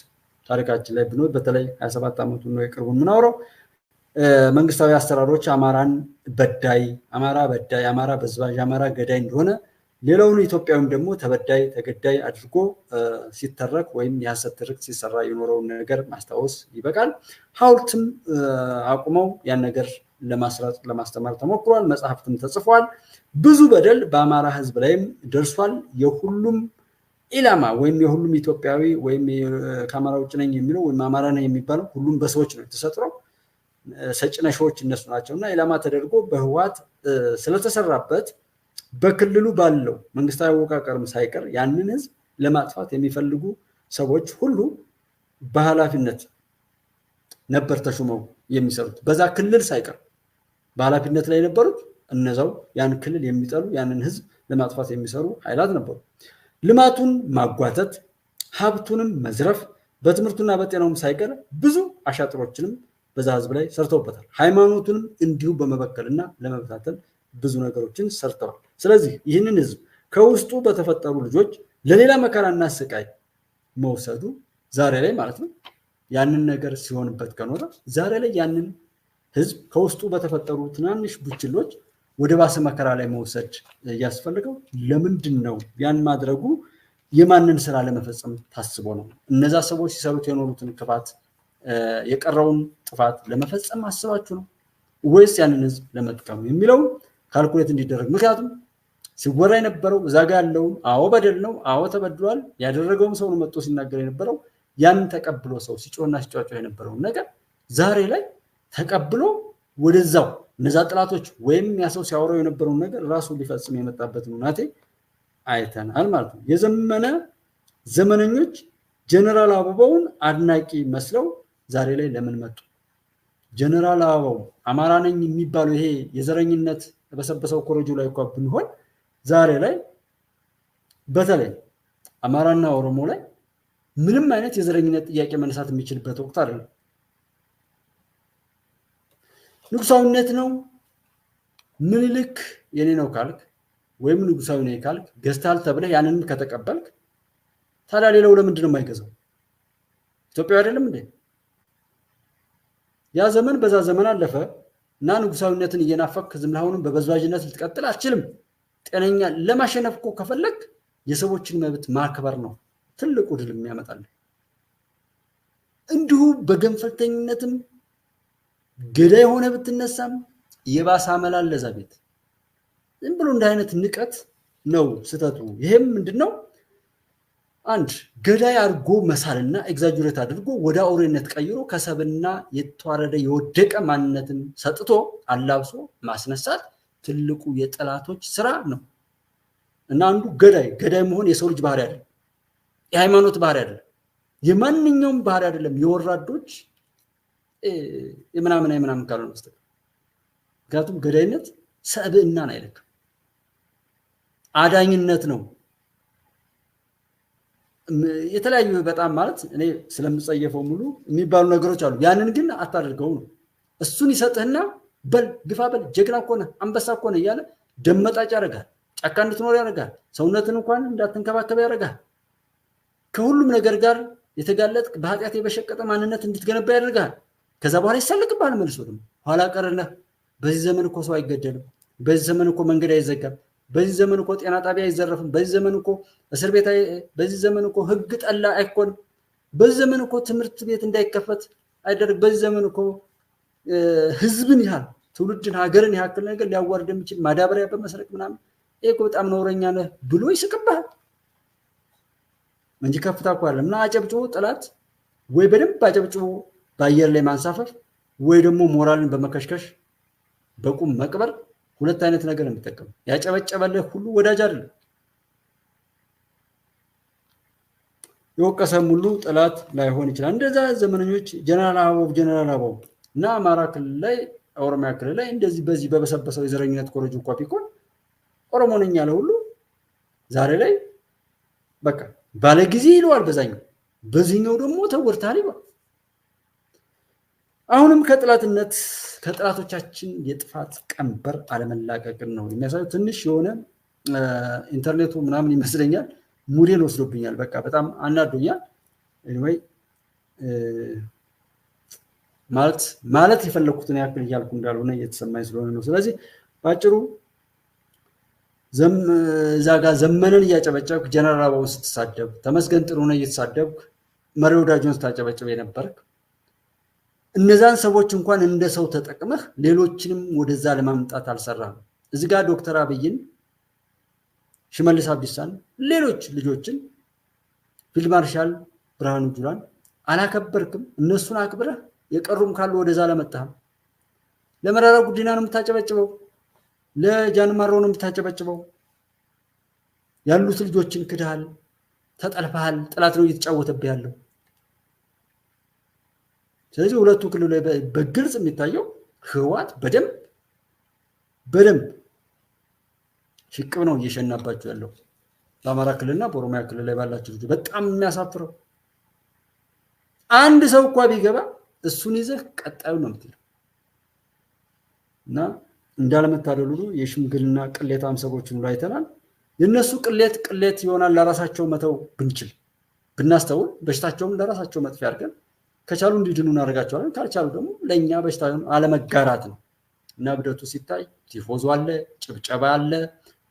ታሪካችን ላይ ብኖር በተለይ 27 ዓመቱ ነው የቅርቡን ምናወራው መንግስታዊ አሰራሮች አማራን በዳይ አማራ በዝባዥ አማራ ገዳይ እንደሆነ ሌላውን ኢትዮጵያውም ደግሞ ተበዳይ ተገዳይ አድርጎ ሲተረክ ወይም የሐሰት ትርክት ሲሰራ የኖረውን ነገር ማስታወስ ይበቃል። ሐውልትም አቁመው ያን ነገር ለማስራት ለማስተማር ተሞክሯል። መጽሐፍትም ተጽፏል። ብዙ በደል በአማራ ህዝብ ላይም ደርሷል። የሁሉም ኢላማ ወይም የሁሉም ኢትዮጵያዊ ወይም ከአማራ ውጭ ነኝ የሚለው ወይም አማራ ነኝ የሚባለው ሁሉም በሰዎች ነው የተሰጠው። ሰጭነሾች እነሱ ናቸውና ኢላማ ተደርጎ በህዋት ስለተሰራበት በክልሉ ባለው መንግስታዊ አወቃቀርም ሳይቀር ያንን ህዝብ ለማጥፋት የሚፈልጉ ሰዎች ሁሉ በኃላፊነት ነበር ተሹመው የሚሰሩት። በዛ ክልል ሳይቀር በኃላፊነት ላይ የነበሩት እነዛው ያን ክልል የሚጠሉ ያንን ህዝብ ለማጥፋት የሚሰሩ ኃይላት ነበሩ። ልማቱን ማጓተት ሀብቱንም መዝረፍ በትምህርቱና በጤናውም ሳይቀር ብዙ አሻጥሮችንም በዛ ህዝብ ላይ ሰርተውበታል። ሃይማኖቱንም እንዲሁ በመበከልና ለመበታተል ብዙ ነገሮችን ሰርተዋል። ስለዚህ ይህንን ህዝብ ከውስጡ በተፈጠሩ ልጆች ለሌላ መከራና ስቃይ መውሰዱ ዛሬ ላይ ማለት ነው ያንን ነገር ሲሆንበት ከኖረ ዛሬ ላይ ያንን ህዝብ ከውስጡ በተፈጠሩ ትናንሽ ቡችሎች ወደ ባሰ መከራ ላይ መውሰድ ያስፈልገው ለምንድን ነው? ያን ማድረጉ የማንን ስራ ለመፈጸም ታስቦ ነው? እነዛ ሰዎች ሲሰሩት የኖሩትን ክፋት የቀረውን ጥፋት ለመፈጸም አስባችሁ ነው ወይስ ያንን ህዝብ ለመጥቀም የሚለው ካልኩሌት እንዲደረግ። ምክንያቱም ሲወራ የነበረው እዛ ጋር ያለውን አዎ በደል ነው አዎ ተበድሏል ያደረገውም ሰው ነው መጥቶ ሲናገር የነበረው ያንን ተቀብሎ ሰው ሲጮህና ሲጫጫ የነበረው ነገር ዛሬ ላይ ተቀብሎ ወደዛው እነዛ ጥላቶች ወይም ያ ሰው ሲያወራው የነበረው ነገር ራሱ ሊፈጽም የመጣበትን ሁኔታ አይተናል ማለት ነው። የዘመነ ዘመነኞች ጀነራል አበባውን አድናቂ መስለው ዛሬ ላይ ለምን መጡ? ጀነራል አበባው አማራ ነኝ የሚባለው ይሄ የዘረኝነት በሰበሰው ኮሮጆ ላይ እንኳን ብንሆን ዛሬ ላይ በተለይ አማራና ኦሮሞ ላይ ምንም አይነት የዘረኝነት ጥያቄ መነሳት የሚችልበት ወቅት አይደለም። ንጉሳዊነት ነው ምኒልክ የኔ ነው ካልክ ወይም ንጉሳዊ ነው ካልክ ገዝታል ተብለህ ያንንም ከተቀበልክ ታዲያ ሌላው ለምንድን ነው የማይገዛው? ኢትዮጵያዊ አይደለም እንዴ? ያ ዘመን በዛ ዘመን አለፈ እና ንጉሳዊነትን እየናፈክ ዝም ብለህ በበዝባዥነት ልትቀጥል አትችልም። ጤነኛ ለማሸነፍ እኮ ከፈለክ የሰዎችን መብት ማክበር ነው ትልቁ ድል የሚያመጣል። እንዲሁ በገንፈልተኝነትም ገዳይ ሆነ ብትነሳም የባሰ አመላል ለዛ ቤት ዝም ብሎ እንደ አይነት ንቀት ነው ስተቱ። ይሄም ምንድነው? አንድ ገዳይ አድርጎ መሳልና ኤግዛጀሬት አድርጎ ወደ አውሬነት ቀይሮ ከሰብና የተዋረደ የወደቀ ማንነትን ሰጥቶ አላብሶ ማስነሳት ትልቁ የጠላቶች ስራ ነው። እና አንዱ ገዳይ መሆን የሰው ልጅ ባህሪ አይደለም፣ የሃይማኖት ባህሪ አይደለም፣ የማንኛውም ባህሪ አይደለም። የወራዶች የምናምን ካልሆነ በስተቀር ምክንያቱም ገዳይነት ሰብእናን አይለክም፣ አዳኝነት ነው። የተለያዩ በጣም ማለት እኔ ስለምጸየፈው ሙሉ የሚባሉ ነገሮች አሉ። ያንን ግን አታደርገው ነው። እሱን ይሰጥህና በል ግፋ በል ጀግና ኮነ አንበሳ ኮነ እያለ ደመጣጭ ያደርጋል፣ ጫካ እንድትኖር ያደርጋል፣ ሰውነትን እንኳን እንዳትንከባከብ ያደርጋል። ከሁሉም ነገር ጋር የተጋለጥክ በኃጢአት የበሸቀጠ ማንነት እንድትገነባ ያደርጋል። ከዛ በኋላ ይሰልቅብሃል መልሶ ደግሞ ኋላ ቀርነህ። በዚህ ዘመን እኮ ሰው አይገደልም፣ በዚህ ዘመን እኮ መንገድ አይዘጋም፣ በዚህ ዘመን እኮ ጤና ጣቢያ አይዘረፍም፣ በዚህ ዘመን እኮ እስር ቤት በዚህ ዘመን እኮ ህግ ጠላ አይኮንም፣ በዚህ ዘመን እኮ ትምህርት ቤት እንዳይከፈት አይደረግ፣ በዚህ ዘመን እኮ ህዝብን ያህል ትውልድን ሀገርን ያክል ነገር ሊያዋርድ የሚችል ማዳበሪያ በመስረቅ ምናምን ይሄ እኮ በጣም ነውረኛ ነህ ብሎ ይስቅብሃል እንጂ ከፍታ እኮ አይደለም። እና አጨብጭቦ ጠላት ወይ በደንብ አጨብጭቦ በአየር ላይ ማንሳፈፍ ወይ ደግሞ ሞራልን በመከሽከሽ በቁም መቅበር፣ ሁለት አይነት ነገር የሚጠቀም ያጨበጨበልህ ሁሉ ወዳጅ አይደለም፣ የወቀሰም ሁሉ ጠላት ላይሆን ይችላል። እንደዛ ዘመነኞች ጀነራል አበባው እና አማራ ክልል ላይ ኦሮሚያ ክልል ላይ እንደዚህ በዚህ በበሰበሰው የዘረኝነት ኮረጆ እንኳን ቢቆን ኦሮሞ ነኝ ያለ ሁሉ ዛሬ ላይ በቃ ባለጊዜ ይለዋል፣ በዛኛው በዚህኛው ደግሞ ተወርታል ይባል። አሁንም ከጥላቶቻችን የጥፋት ቀንበር አለመላቀቅን ነው የሚያሳየው። ትንሽ የሆነ ኢንተርኔቱ ምናምን ይመስለኛል ሙዴል ወስዶብኛል፣ በቃ በጣም አናዶኛል። ኤኒዌይ ማለት የፈለኩትን ያክል እያልኩ እንዳልሆነ እየተሰማኝ ስለሆነ ነው። ስለዚህ ባጭሩ እዛ ጋር ዘመንን እያጨበጨብክ ጀነራል አበባውን ስትሳደብ፣ ተመስገን ጥሩነህ እየተሳደብክ መሪ ወዳጆን ስታጨበጭብ የነበርክ እነዛን ሰዎች እንኳን እንደ ሰው ተጠቅመህ ሌሎችንም ወደዛ ለማምጣት አልሰራም። እዚህ ጋር ዶክተር አብይን፣ ሽመልስ አብዲሳን፣ ሌሎች ልጆችን ፊልድ ማርሻል ብርሃኑ ጁላን አላከበርክም። እነሱን አክብረህ የቀሩም ካሉ ወደዛ ለመጣህ ለመራራ ጉዲና ነው የምታጨበጭበው፣ ለጃንማሮ ነው የምታጨበጭበው። ያሉት ልጆችን ክድሃል፣ ተጠልፈሃል፣ ጠላት ነው እየተጫወተብህ ያለው። ስለዚህ ሁለቱ ክልል ላይ በግልጽ የሚታየው ህወሓት በደንብ ሽቅብ ነው እየሸናባቸው ያለው በአማራ ክልልና በኦሮሚያ ክልል ላይ ባላቸው ልጆች። በጣም የሚያሳፍረው አንድ ሰው እንኳን ቢገባ እሱን ይዘህ ቀጣዩ ነው የምትለው እና እንዳለመታደሉ የሽምግልና ቅሌታም ሰዎችን ሁሉ አይተናል። የነሱ ቅሌት ይሆናል ለራሳቸው መተው ብንችል ብናስተውል፣ በሽታቸውም ለራሳቸው መጥፊያ አድርገን ከቻሉ እንዲድኑ እናደርጋቸዋለን። ካልቻሉ ደግሞ ለኛ በሽታውን አለመጋራት ነው እና ብደቱ ሲታይ ቲፎዞ አለ፣ ጭብጨባ አለ።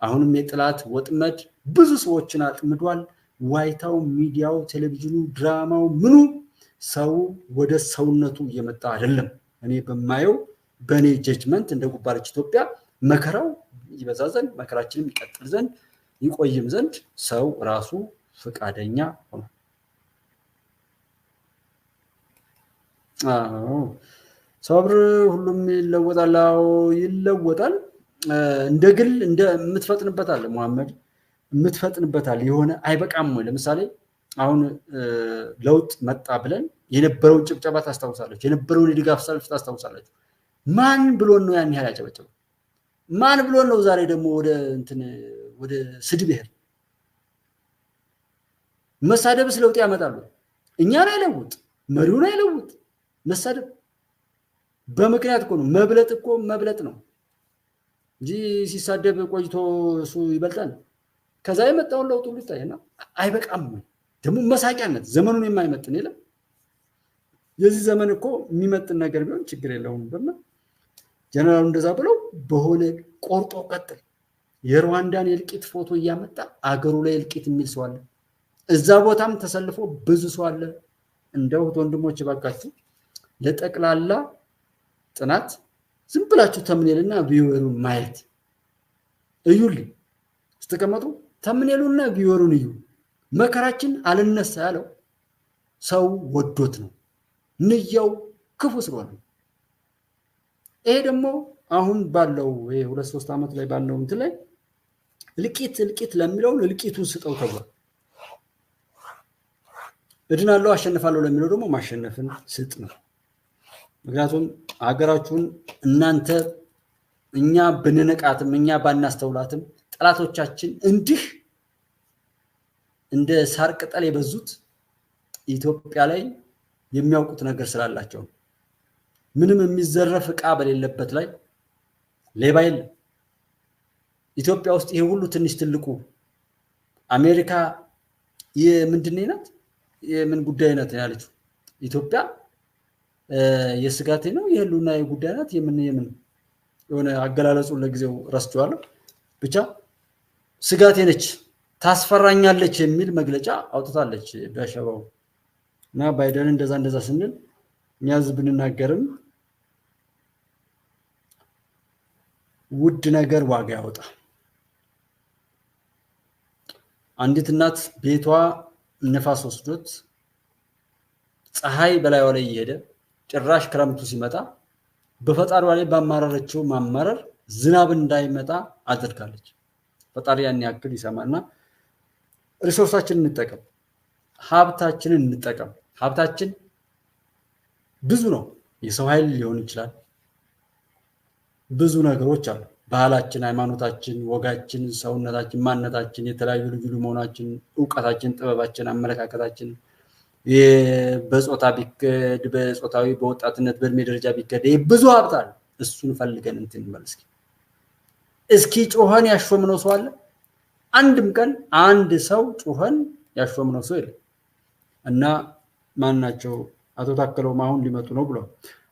አሁንም የጥላት ወጥመድ ብዙ ሰዎችን አጥምዷል። ዋይታው፣ ሚዲያው፣ ቴሌቪዥኑ፣ ድራማው ምኑ ሰው ወደ ሰውነቱ እየመጣ አይደለም። እኔ በማየው በእኔ ጀጅመንት እንደ ጉባለች ኢትዮጵያ መከራው ይበዛ ዘንድ መከራችንም ይቀጥል ዘንድ ይቆይም ዘንድ ሰው ራሱ ፈቃደኛ ሆነ። ሰብር ሁሉም ይለወጣል። ይለወጣል። እንደ ግል የምትፈጥንበት አለ መሐመድ፣ የምትፈጥንበት አለ። የሆነ አይበቃም ወይ? ለምሳሌ አሁን ለውጥ መጣ ብለን የነበረውን ጭብጨባ ታስታውሳለች፣ የነበረውን የድጋፍ ሰልፍ ታስታውሳለች። ማን ብሎን ነው ያን ያህል ያጨበጨበው? ማን ብሎን ነው ዛሬ ደግሞ ወደ ስድብ ይሄድ? መሳደብስ ለውጥ ያመጣሉ? እኛን አይለውጥ፣ መሪውን አይለውጥ። መሳደብ በምክንያት እኮ ነው። መብለጥ እኮ መብለጥ ነው እንጂ ሲሳደብ ቆይቶ እሱ ይበልጣል። ከዛ የመጣውን ለውጥ ሁሉ ይታየና አይበቃም። ደግሞ መሳቂያነት ዘመኑን የማይመጥን የለም። የዚህ ዘመን እኮ የሚመጥን ነገር ቢሆን ችግር የለውም ብና ጀነራሉ እንደዛ ብለው በሆነ ቆርጦ ቀጥል የሩዋንዳን የልቂት ፎቶ እያመጣ አገሩ ላይ ልቂት የሚል ሰው አለ። እዛ ቦታም ተሰልፎ ብዙ ሰው አለ። እንደው ወንድሞች ባካችሁ ለጠቅላላ ጥናት ዝም ብላችሁ ተምኔልና ቪውወሩን ማየት እዩልኝ። ስትቀመጡ ተምኔሉና ቪውወሩን እዩ። መከራችን አልነሳ ያለው ሰው ወዶት ነው፣ ንያው ክፉ ስለሆነ። ይሄ ደግሞ አሁን ባለው 2-3 ዓመት ላይ ባለው እንት ላይ ልቂት ለሚለው ልቂቱን ስጠው ተብሏል። እድናለሁ አሸንፋለሁ ለሚለው ደግሞ ማሸነፍን ስጥ ነው። ምክንያቱም ሀገራችሁን እናንተ እኛ ብንነቃትም እኛ ባናስተውላትም ጠላቶቻችን እንዲህ እንደ ሳር ቅጠል የበዙት ኢትዮጵያ ላይ የሚያውቁት ነገር ስላላቸው ምንም የሚዘረፍ ዕቃ በሌለበት ላይ ሌባ የለም። ኢትዮጵያ ውስጥ ይሄ ሁሉ ትንሽ ትልቁ አሜሪካ የምንድነው ናት የምን ጉዳይ ናት ያለችው ኢትዮጵያ የስጋቴ ነው የህሉና የጉዳይ ናት የምን የሆነ አገላለጹን ለጊዜው ረስቷል። ብቻ ስጋቴ ነች ታስፈራኛለች የሚል መግለጫ አውጥታለች በሸባው እና ባይደን እንደዛ ስንል እኛ ህዝብ ብንናገርም ውድ ነገር ዋጋ ያወጣ። አንዲት እናት ቤቷ ነፋስ ወስዶት ፀሐይ በላይዋ ላይ እየሄደ ጭራሽ ክረምቱ ሲመጣ በፈጣሪዋ ላይ ባማረረችው ማማረር ዝናብ እንዳይመጣ አድርጋለች። ፈጣሪ ያን ያክል ይሰማና ሪሶርሳችንን እንጠቀም፣ ሀብታችንን እንጠቀም። ሀብታችን ብዙ ነው። የሰው ኃይል ሊሆን ይችላል፣ ብዙ ነገሮች አሉ። ባህላችን፣ ሃይማኖታችን፣ ወጋችን፣ ሰውነታችን፣ ማንነታችን፣ የተለያዩ ልዩ መሆናችን፣ ዕውቀታችን፣ ጥበባችን፣ አመለካከታችን በጾታ ቢከድ በጾታዊ በወጣትነት በእድሜ ደረጃ ቢከድ ብዙ ሀብት አለ። እሱን ፈልገን እንትን እንመልስ። እስኪ ጮኸን ያሾምነው ሰው አለ? አንድም ቀን አንድ ሰው ጮኸን ያሾምነው ሰው የለም። እና ማናቸው አቶ ታከለውማ አሁን ሊመጡ ነው ብለው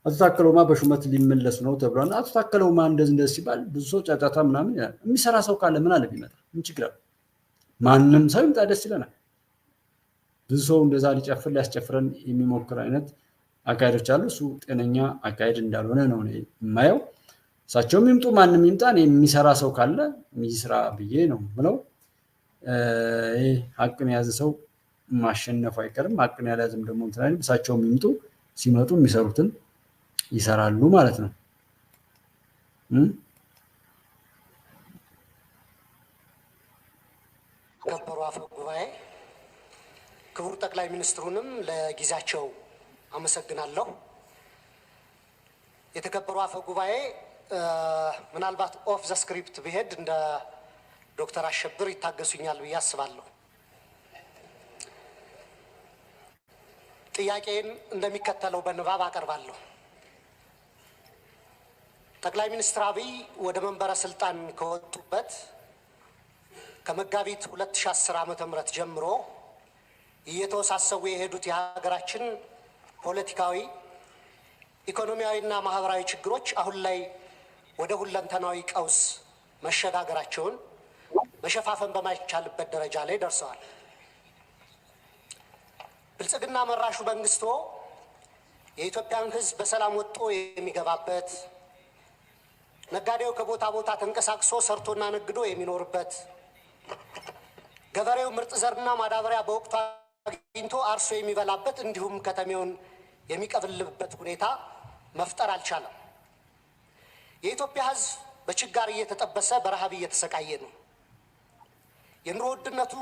አቶ ታከለውማ በሹመት ሊመለሱ ነው ተብሏል። አቶ ታከለውማ እንደዚህ ሲባል ብዙ ሰው ጫጫታ ምናምን ይላል። የሚሰራ ሰው ካለ ምን አለ ቢመጣ ምን ችግር አለ? ማንንም ሰው ይምጣ ደስ ይለናል። ብዙ ሰው እንደዛ ሊጨፍር ሊያስጨፍረን የሚሞክር አይነት አካሄዶች አሉ። እሱ ጤነኛ አካሄድ እንዳልሆነ ነው የማየው። እሳቸውም ይምጡ ማንም ይምጣ የሚሰራ ሰው ካለ የሚስራ ብዬ ነው ብለው ሀቅን የያዘ ሰው ማሸነፉ አይቀርም። ሀቅን ያልያዘም ደግሞ እንትን እሳቸውም ይምጡ፣ ሲመጡ የሚሰሩትን ይሰራሉ ማለት ነው። ከበሩ አፈ ጉባኤ ክቡር ጠቅላይ ሚኒስትሩንም ለጊዜያቸው አመሰግናለሁ። የተከበሩ አፈ ጉባኤ ምናልባት ኦፍ ዘ ስክሪፕት ብሄድ እንደ ዶክተር አሸብር ይታገሱኛል ብዬ አስባለሁ። ጥያቄን እንደሚከተለው በንባብ አቀርባለሁ። ጠቅላይ ሚኒስትር አብይ ወደ መንበረ ስልጣን ከወጡበት ከመጋቢት 2010 ዓ.ም ጀምሮ እየተወሳሰቡ የሄዱት የሀገራችን ፖለቲካዊ፣ ኢኮኖሚያዊና ማህበራዊ ችግሮች አሁን ላይ ወደ ሁለንተናዊ ቀውስ መሸጋገራቸውን መሸፋፈን በማይቻልበት ደረጃ ላይ ደርሰዋል። ብልጽግና መራሹ መንግስቶ የኢትዮጵያን ሕዝብ በሰላም ወጥቶ የሚገባበት፣ ነጋዴው ከቦታ ቦታ ተንቀሳቅሶ ሰርቶና ነግዶ የሚኖርበት፣ ገበሬው ምርጥ ዘርና ማዳበሪያ በወቅቱ አግኝቶ አርሶ የሚበላበት እንዲሁም ከተሜውን የሚቀበልበት ሁኔታ መፍጠር አልቻለም። የኢትዮጵያ ሕዝብ በችጋር እየተጠበሰ በረሃብ እየተሰቃየ ነው። የኑሮ ውድነቱ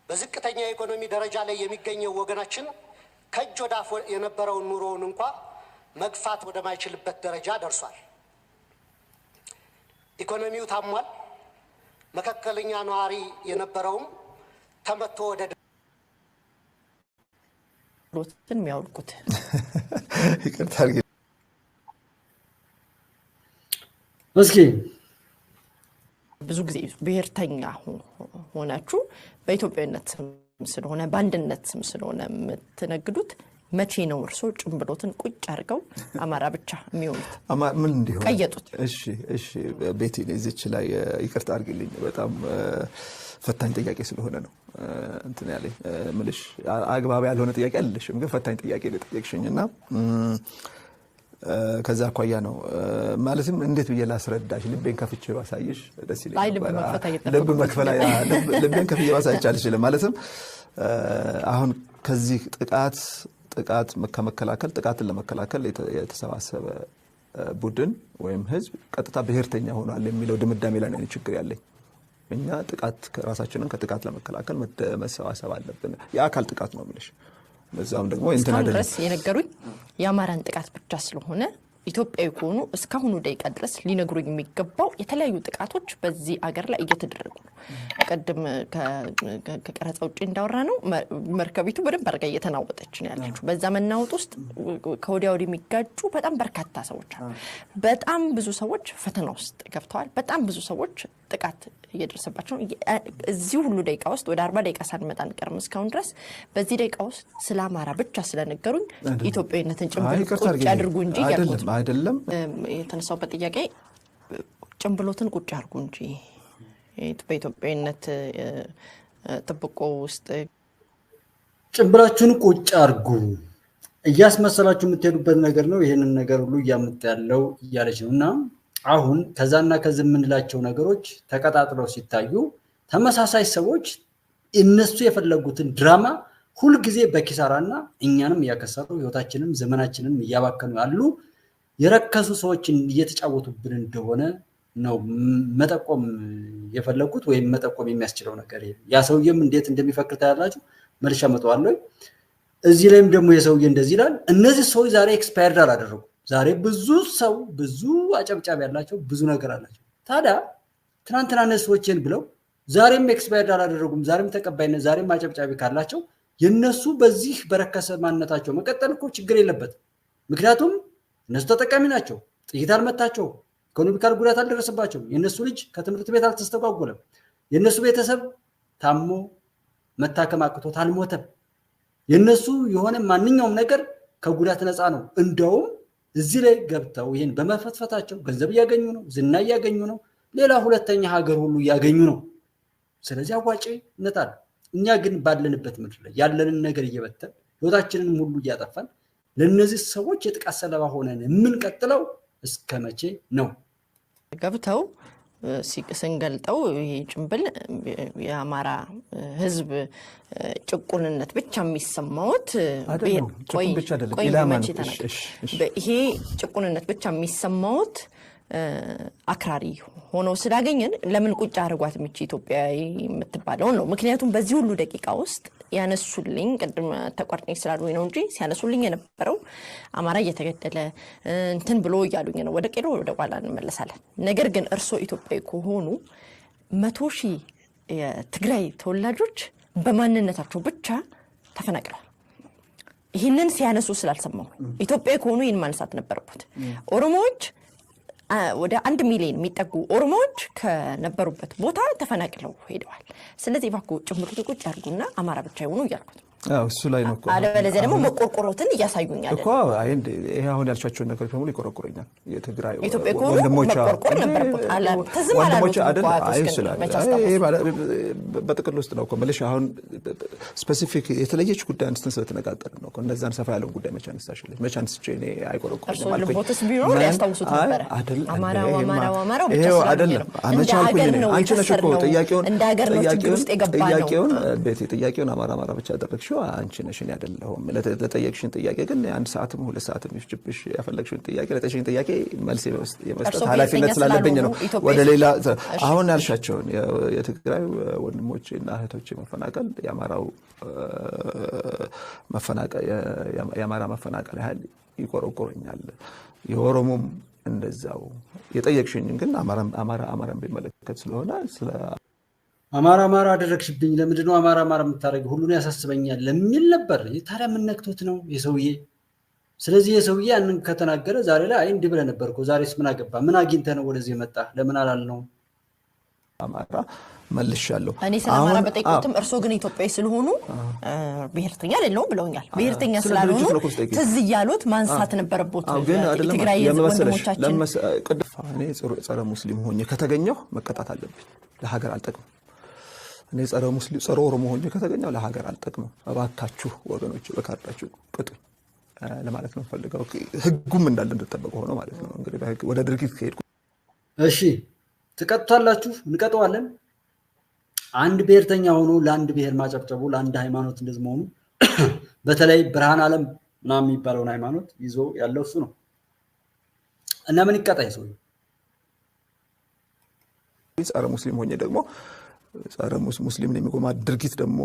በዝቅተኛ የኢኮኖሚ ደረጃ ላይ የሚገኘው ወገናችን ከእጅ ወደ አፍ የነበረውን ኑሮውን እንኳ መግፋት ወደማይችልበት ደረጃ ደርሷል። ኢኮኖሚው ታሟል። መካከለኛ ነዋሪ የነበረውም ተመቶ ወደ ጭምብሎትን የሚያወልቁት? ይቅርታ አድርጊ እስኪ ብዙ ጊዜ ብሔርተኛ ሆናችሁ በኢትዮጵያዊነት ስም ስለሆነ በአንድነት ስም ስለሆነ የምትነግዱት መቼ ነው እርሶ ጭምብሎትን ቁጭ አድርገው አማራ ብቻ የሚሆኑት? ምን እንዲሆን ቀየጡት? እሺ ቤቲ እዚች ላይ ይቅርታ አድርጊልኝ በጣም ፈታኝ ጥያቄ ስለሆነ ነው እንትን ያለኝ ምልሽ አግባብ ያልሆነ ጥያቄ አይደለሽም ግን ፈታኝ ጥያቄ ለጠየቅሽኝና ከዛ አኳያ ነው ማለትም እንዴት ብዬ ላስረዳሽ ልቤን ከፍቼ ባሳይሽ ደስ ይለኛል። ልቤን ከፍቼ ባሳይሽ አልችልም ማለትም አሁን ከዚህ ጥቃት ከመከላከል ጥቃትን ለመከላከል የተሰባሰበ ቡድን ወይም ህዝብ ቀጥታ ብሔርተኛ ሆኗል የሚለው ድምዳሜ ላይ ነው ችግር ያለኝ። እኛ ራሳችንን ከጥቃት ለመከላከል መሰባሰብ አለብን። የአካል ጥቃት ነው የምልሽ። በዛም ደግሞ እንትን አይደለም ድረስ የነገሩኝ የአማራን ጥቃት ብቻ ስለሆነ ኢትዮጵያዊ ከሆኑ እስካሁኑ ደቂቃ ድረስ ሊነግሩኝ የሚገባው የተለያዩ ጥቃቶች በዚህ አገር ላይ እየተደረጉ ነው። ቀደም ከቀረጻ ውጪ እንዳወራ ነው መርከቢቱ በደንብ አድርጋ እየተናወጠች ነው ያለችው። በዛ መናወጥ ውስጥ ከወዲያ ወዲህ የሚጋጩ በጣም በርካታ ሰዎች አሉ። በጣም ብዙ ሰዎች ፈተና ውስጥ ገብተዋል። በጣም ብዙ ሰዎች ጥቃት እየደረሰባቸው ነው። እዚህ ሁሉ ደቂቃ ውስጥ ወደ 40 ደቂቃ ሳንመጣ አንቀርም እስካሁን ድረስ በዚህ ደቂቃ ውስጥ ስለ አማራ ብቻ ስለነገሩኝ ኢትዮጵያዊነትን ጭምብል ቁጭ አድርጉ እንጂ አይደለም የተነሳውበት ጥያቄ ጭምብሎትን ቁጭ አድርጉ እንጂ በኢትዮጵያዊነት ጥብቆ ውስጥ ጭምብላችሁን ቁጭ አድርጉ እያስመሰላችሁ የምትሄዱበት ነገር ነው። ይሄንን ነገር ሁሉ እያመጣ ያለው እያለች ነውና አሁን ከዛና ከዚህ የምንላቸው ነገሮች ተቀጣጥለው ሲታዩ ተመሳሳይ ሰዎች እነሱ የፈለጉትን ድራማ ሁሉ ጊዜ በኪሳራና እኛንም ያከሰሩ ህይወታችንን ዘመናችንን ያባከኑ ያሉ የረከሱ ሰዎችን እየተጫወቱብን እንደሆነ ነው መጠቆም የፈለጉት ወይም መጠቆም የሚያስችለው ነገር ይሄ። ያ ሰውዬም እንዴት እንደሚፈክር ታያላችሁ። መልሻ መጣዋለሁ። እዚህ ላይም ደግሞ የሰውዬ እንደዚህ ይላል። እነዚህ ሰዎች ዛሬ ኤክስፓየርድ አላደረጉ። ዛሬ ብዙ አጨብጫቢ ያላቸው ብዙ ነገር አላቸው። ታዲያ ትናንትና እነዚህ ሰዎችን ብለው ዛሬም ኤክስፓየርድ አላደረጉም። ዛሬም ተቀባይነት ዛሬም አጨብጫቢ ካላቸው የነሱ በዚህ በረከሰ ማንነታቸው መቀጠል እኮ ችግር የለበትም። ምክንያቱም እነሱ ተጠቃሚ ናቸው። ጥይት አልመታቸው፣ ኢኮኖሚካል ጉዳት አልደረሰባቸው፣ የነሱ ልጅ ከትምህርት ቤት አልተስተጓጎለም፣ የነሱ ቤተሰብ ታሞ መታከም አቅቶት አልሞተም። የነሱ የሆነ ማንኛውም ነገር ከጉዳት ነፃ ነው። እንደውም እዚህ ላይ ገብተው ይሄን በመፈትፈታቸው ገንዘብ እያገኙ ነው፣ ዝና እያገኙ ነው፣ ሌላ ሁለተኛ ሀገር ሁሉ እያገኙ ነው። ስለዚህ አዋጭነት አለ። እኛ ግን ባለንበት ምድር ላይ ያለንን ነገር እየበተን ህይወታችንን ሁሉ እያጠፋን ለነዚህ ሰዎች የጥቃት ሰለባ ሆነን የምንቀጥለው እስከ መቼ ነው? ገብተው ስንገልጠው ይሄ ጭምብል የአማራ ህዝብ ጭቁንነት ብቻ የሚሰማውት ይሄ ጭቁንነት ብቻ የሚሰማውት አክራሪ ሆኖ ስላገኘን ለምን ቁጭ አርጓት ምቺ ኢትዮጵያዊ የምትባለው ነው። ምክንያቱም በዚህ ሁሉ ደቂቃ ውስጥ ያነሱልኝ ቅድም ተቋርጠኝ ስላልሆነ ነው እንጂ ሲያነሱልኝ የነበረው አማራ እየተገደለ እንትን ብሎ እያሉኝ ነው። ወደ ቄሮ ወደ ኋላ እንመለሳለን። ነገር ግን እርሶ ኢትዮጵያዊ ከሆኑ 100,000 የትግራይ ተወላጆች በማንነታቸው ብቻ ተፈናቅለዋል። ይህንን ሲያነሱ ስላልሰማሁ ኢትዮጵያዊ ከሆኑ ይህን ማንሳት ነበረበት። ኦሮሞዎች ወደ 1 ሚሊዮን የሚጠጉ ኦሮሞዎች ከነበሩበት ቦታ ተፈናቅለው ሄደዋል። ስለዚህ ባኮ ጭምብሉን ቁጭ አድርጉና አማራ ብቻ ይሆኑ እያልኩት እሱ ላይ ነው እኮ አለበለዚያ ደግሞ መቆርቆሮትን እያሳዩኛል እኮ። አይንድ ይሄ አሁን ያልሻቸው ነገሮች በሙሉ ይቆረቆረኛል። የትግራይ ወንድሞች መቆርቆር ነበርኩት አለ ወንድሞች አይደል አይስላል። ይሄ በጥቅል ውስጥ ነው እኮ መልሽ። አሁን ስፔሲፊክ የተለየች ጉዳይ አንስተን ስለተነጋገር ነው እኮ እነዛን ሰፋ ያለው ጉዳይ መቼ አንስታሽልኝ መቼ አንስቼ እኔ አይቆረቆረኝም ማለት ነው። ቦትስ ቢሮ ያስታውሱት ነበር አማራው ብቻ አይደለም አመቻልኩኝ ነው። አንቺ ነሽ እኮ ጥያቄውን አማራ ብቻ አደረግሽ አንቺ ነሽ እኔ አይደለሁም። ለጠየቅሽን ጥያቄ ግን 1 ሰዓትም 2 ሰዓትም ይፍጅብሽ ያፈለግሽን ጥያቄ ለጠየቅሽን ጥያቄ መልስ የመስጠት ኃላፊነት ስላለብኝ ነው። ወደ ሌላ አሁን ያልሻቸውን የትግራይ ወንድሞች እና እህቶች መፈናቀል የአማራ መፈናቀል ያህል ይቆረቆረኛል። የኦሮሞም እንደዛው። የጠየቅሽኝ ግን አማራን ቢመለከት ስለሆነ አማራ አደረግሽብኝ ለምንድነው አማራ የምታደርገው ሁሉን ያሳስበኛል ለሚል ነበር። ታዲያ ምን ነክቶት ነው የሰውዬ? ስለዚህ የሰውዬ ያንን ከተናገረ ዛሬ ላይ አይ እንዲህ ብለህ ነበር እኮ ዛሬስ ምን አገባ? ምን አግኝተህ ነው ወደዚህ መጣ? ለምን አላልነው? አማራ መልሻለሁ። እኔ ስለአማራ በጠይቁትም እርሶ ግን ኢትዮጵያዊ ስለሆኑ ብሔርተኛ አይደለሁም ብለውኛል። ብሔርተኛ ስላልሆኑ ትዝ እያሉት ማንሳት ነበረበት። ግን ትግራይ ወንድሞቻችን እኔ ጸረ ሙስሊም ሆኜ ከተገኘሁ መቀጣት አለብኝ። ለሀገር አልጠቅም። እኔ ጸረ ኦሮሞ ሆኜ ከተገኘሁ ለሀገር አልጠቅም። እባካችሁ ወገኖች በካርዳችሁ ቅጡ ለማለት ነው ፈልገው። ህጉም እንዳለ እንደተጠበቀ ሆኖ ማለት ነው። እንግዲህ ወደ ድርጊት ከሄድኩ እሺ ትቀጥታላችሁ፣ እንቀጠዋለን። አንድ ብሔርተኛ ሆኖ ለአንድ ብሔር ማጨብጨቡ ለአንድ ሃይማኖት እንደዚህ መሆኑ በተለይ ብርሃን ዓለም ምናምን የሚባለውን ሃይማኖት ይዞ ያለው እሱ ነው እና ምን ይቀጣይ ሰው ጸረ ሙስሊም ሆኜ ደግሞ ጸረ ሙስሊምን የሚጎማ ድርጊት ደግሞ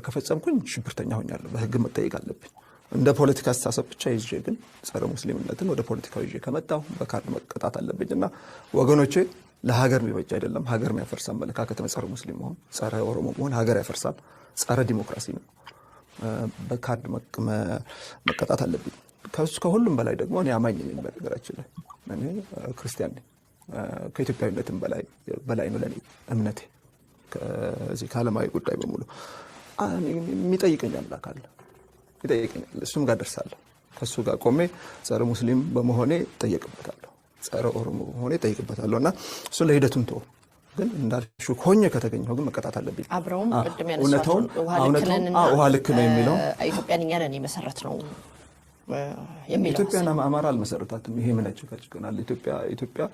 ከፈጸምኩኝ ሽብርተኛ ሆኛለሁ። በህግ መጠየቅ አለብኝ። እንደ ፖለቲካ አስተሳሰብ ብቻ ይዤ ግን ጸረ ሙስሊምነትን ወደ ፖለቲካው ይዤ ከመጣሁ በካርድ መቀጣት አለብኝና ወገኖቼ ለሀገር የሚበጅ አይደለም። ሀገር የሚያፈርስ አመለካከት ነው ጸረ ሙስሊም መሆን። ጸረ ኦሮሞ መሆን ሀገር ያፈርሳል። ጸረ ዲሞክራሲ ነው። በካርድ መቀጣት አለብኝ። ከሁሉም በላይ ደግሞ እኔ አማኝ ነኝ። በነገራችን ላይ እኔ ክርስቲያን ነኝ። ከኢትዮጵያዊነትም በላይ ነው ለኔ እምነቴ። ከዚህ ከዓለማዊ ጉዳይ በሙሉ የሚጠይቀኝ አምላክ አለ። ይጠይቀኛል። እሱም ጋር ደርሳለሁ። ከሱ ጋር ቆሜ ጸረ ሙስሊም በመሆኔ እጠየቅበታለሁ፣ ጸረ ኦሮሞ በመሆኔ እጠየቅበታለሁ እና እሱ ለሂደቱን ተወው። ግን እንዳልሽው ሆኜ ከተገኘሁ ግን መቀጣት አለብኝ። አብረውም ቅድም ያነሳው ውሃ ልክ ነው የሚለው ኢትዮጵያን እኛ ነን የመሰረት ነው የሚለው ኢትዮጵያን አማራ አልመሰረታትም። ይሄ ምን ያጨቃጭቀናል? ኢትዮጵያ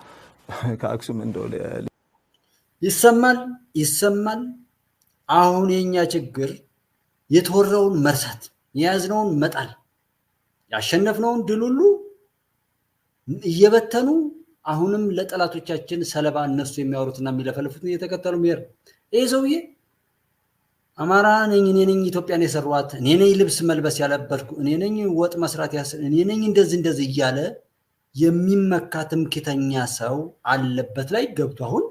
ከአክሱም እንደው ይሰማል። አሁን የኛ ችግር የተወራውን መርሳት፣ የያዝነውን መጣል፣ ያሸነፍነውን ድል ሁሉ እየበተኑ አሁንም ለጠላቶቻችን ሰለባ እነሱ የሚያወሩትና የሚለፈልፉት እየተከተሉ ምየር ይሄ ሰውዬ አማራ ነኝ እኔ ነኝ ኢትዮጵያን የሰሯት እኔ ነኝ ልብስ መልበስ ያለበርኩ እኔ ነኝ ወጥ መስራት እኔ ነኝ እንደዚህ እያለ የሚመካ ትምክህተኛ ሰው አለበት ላይ ገብቶ አሁን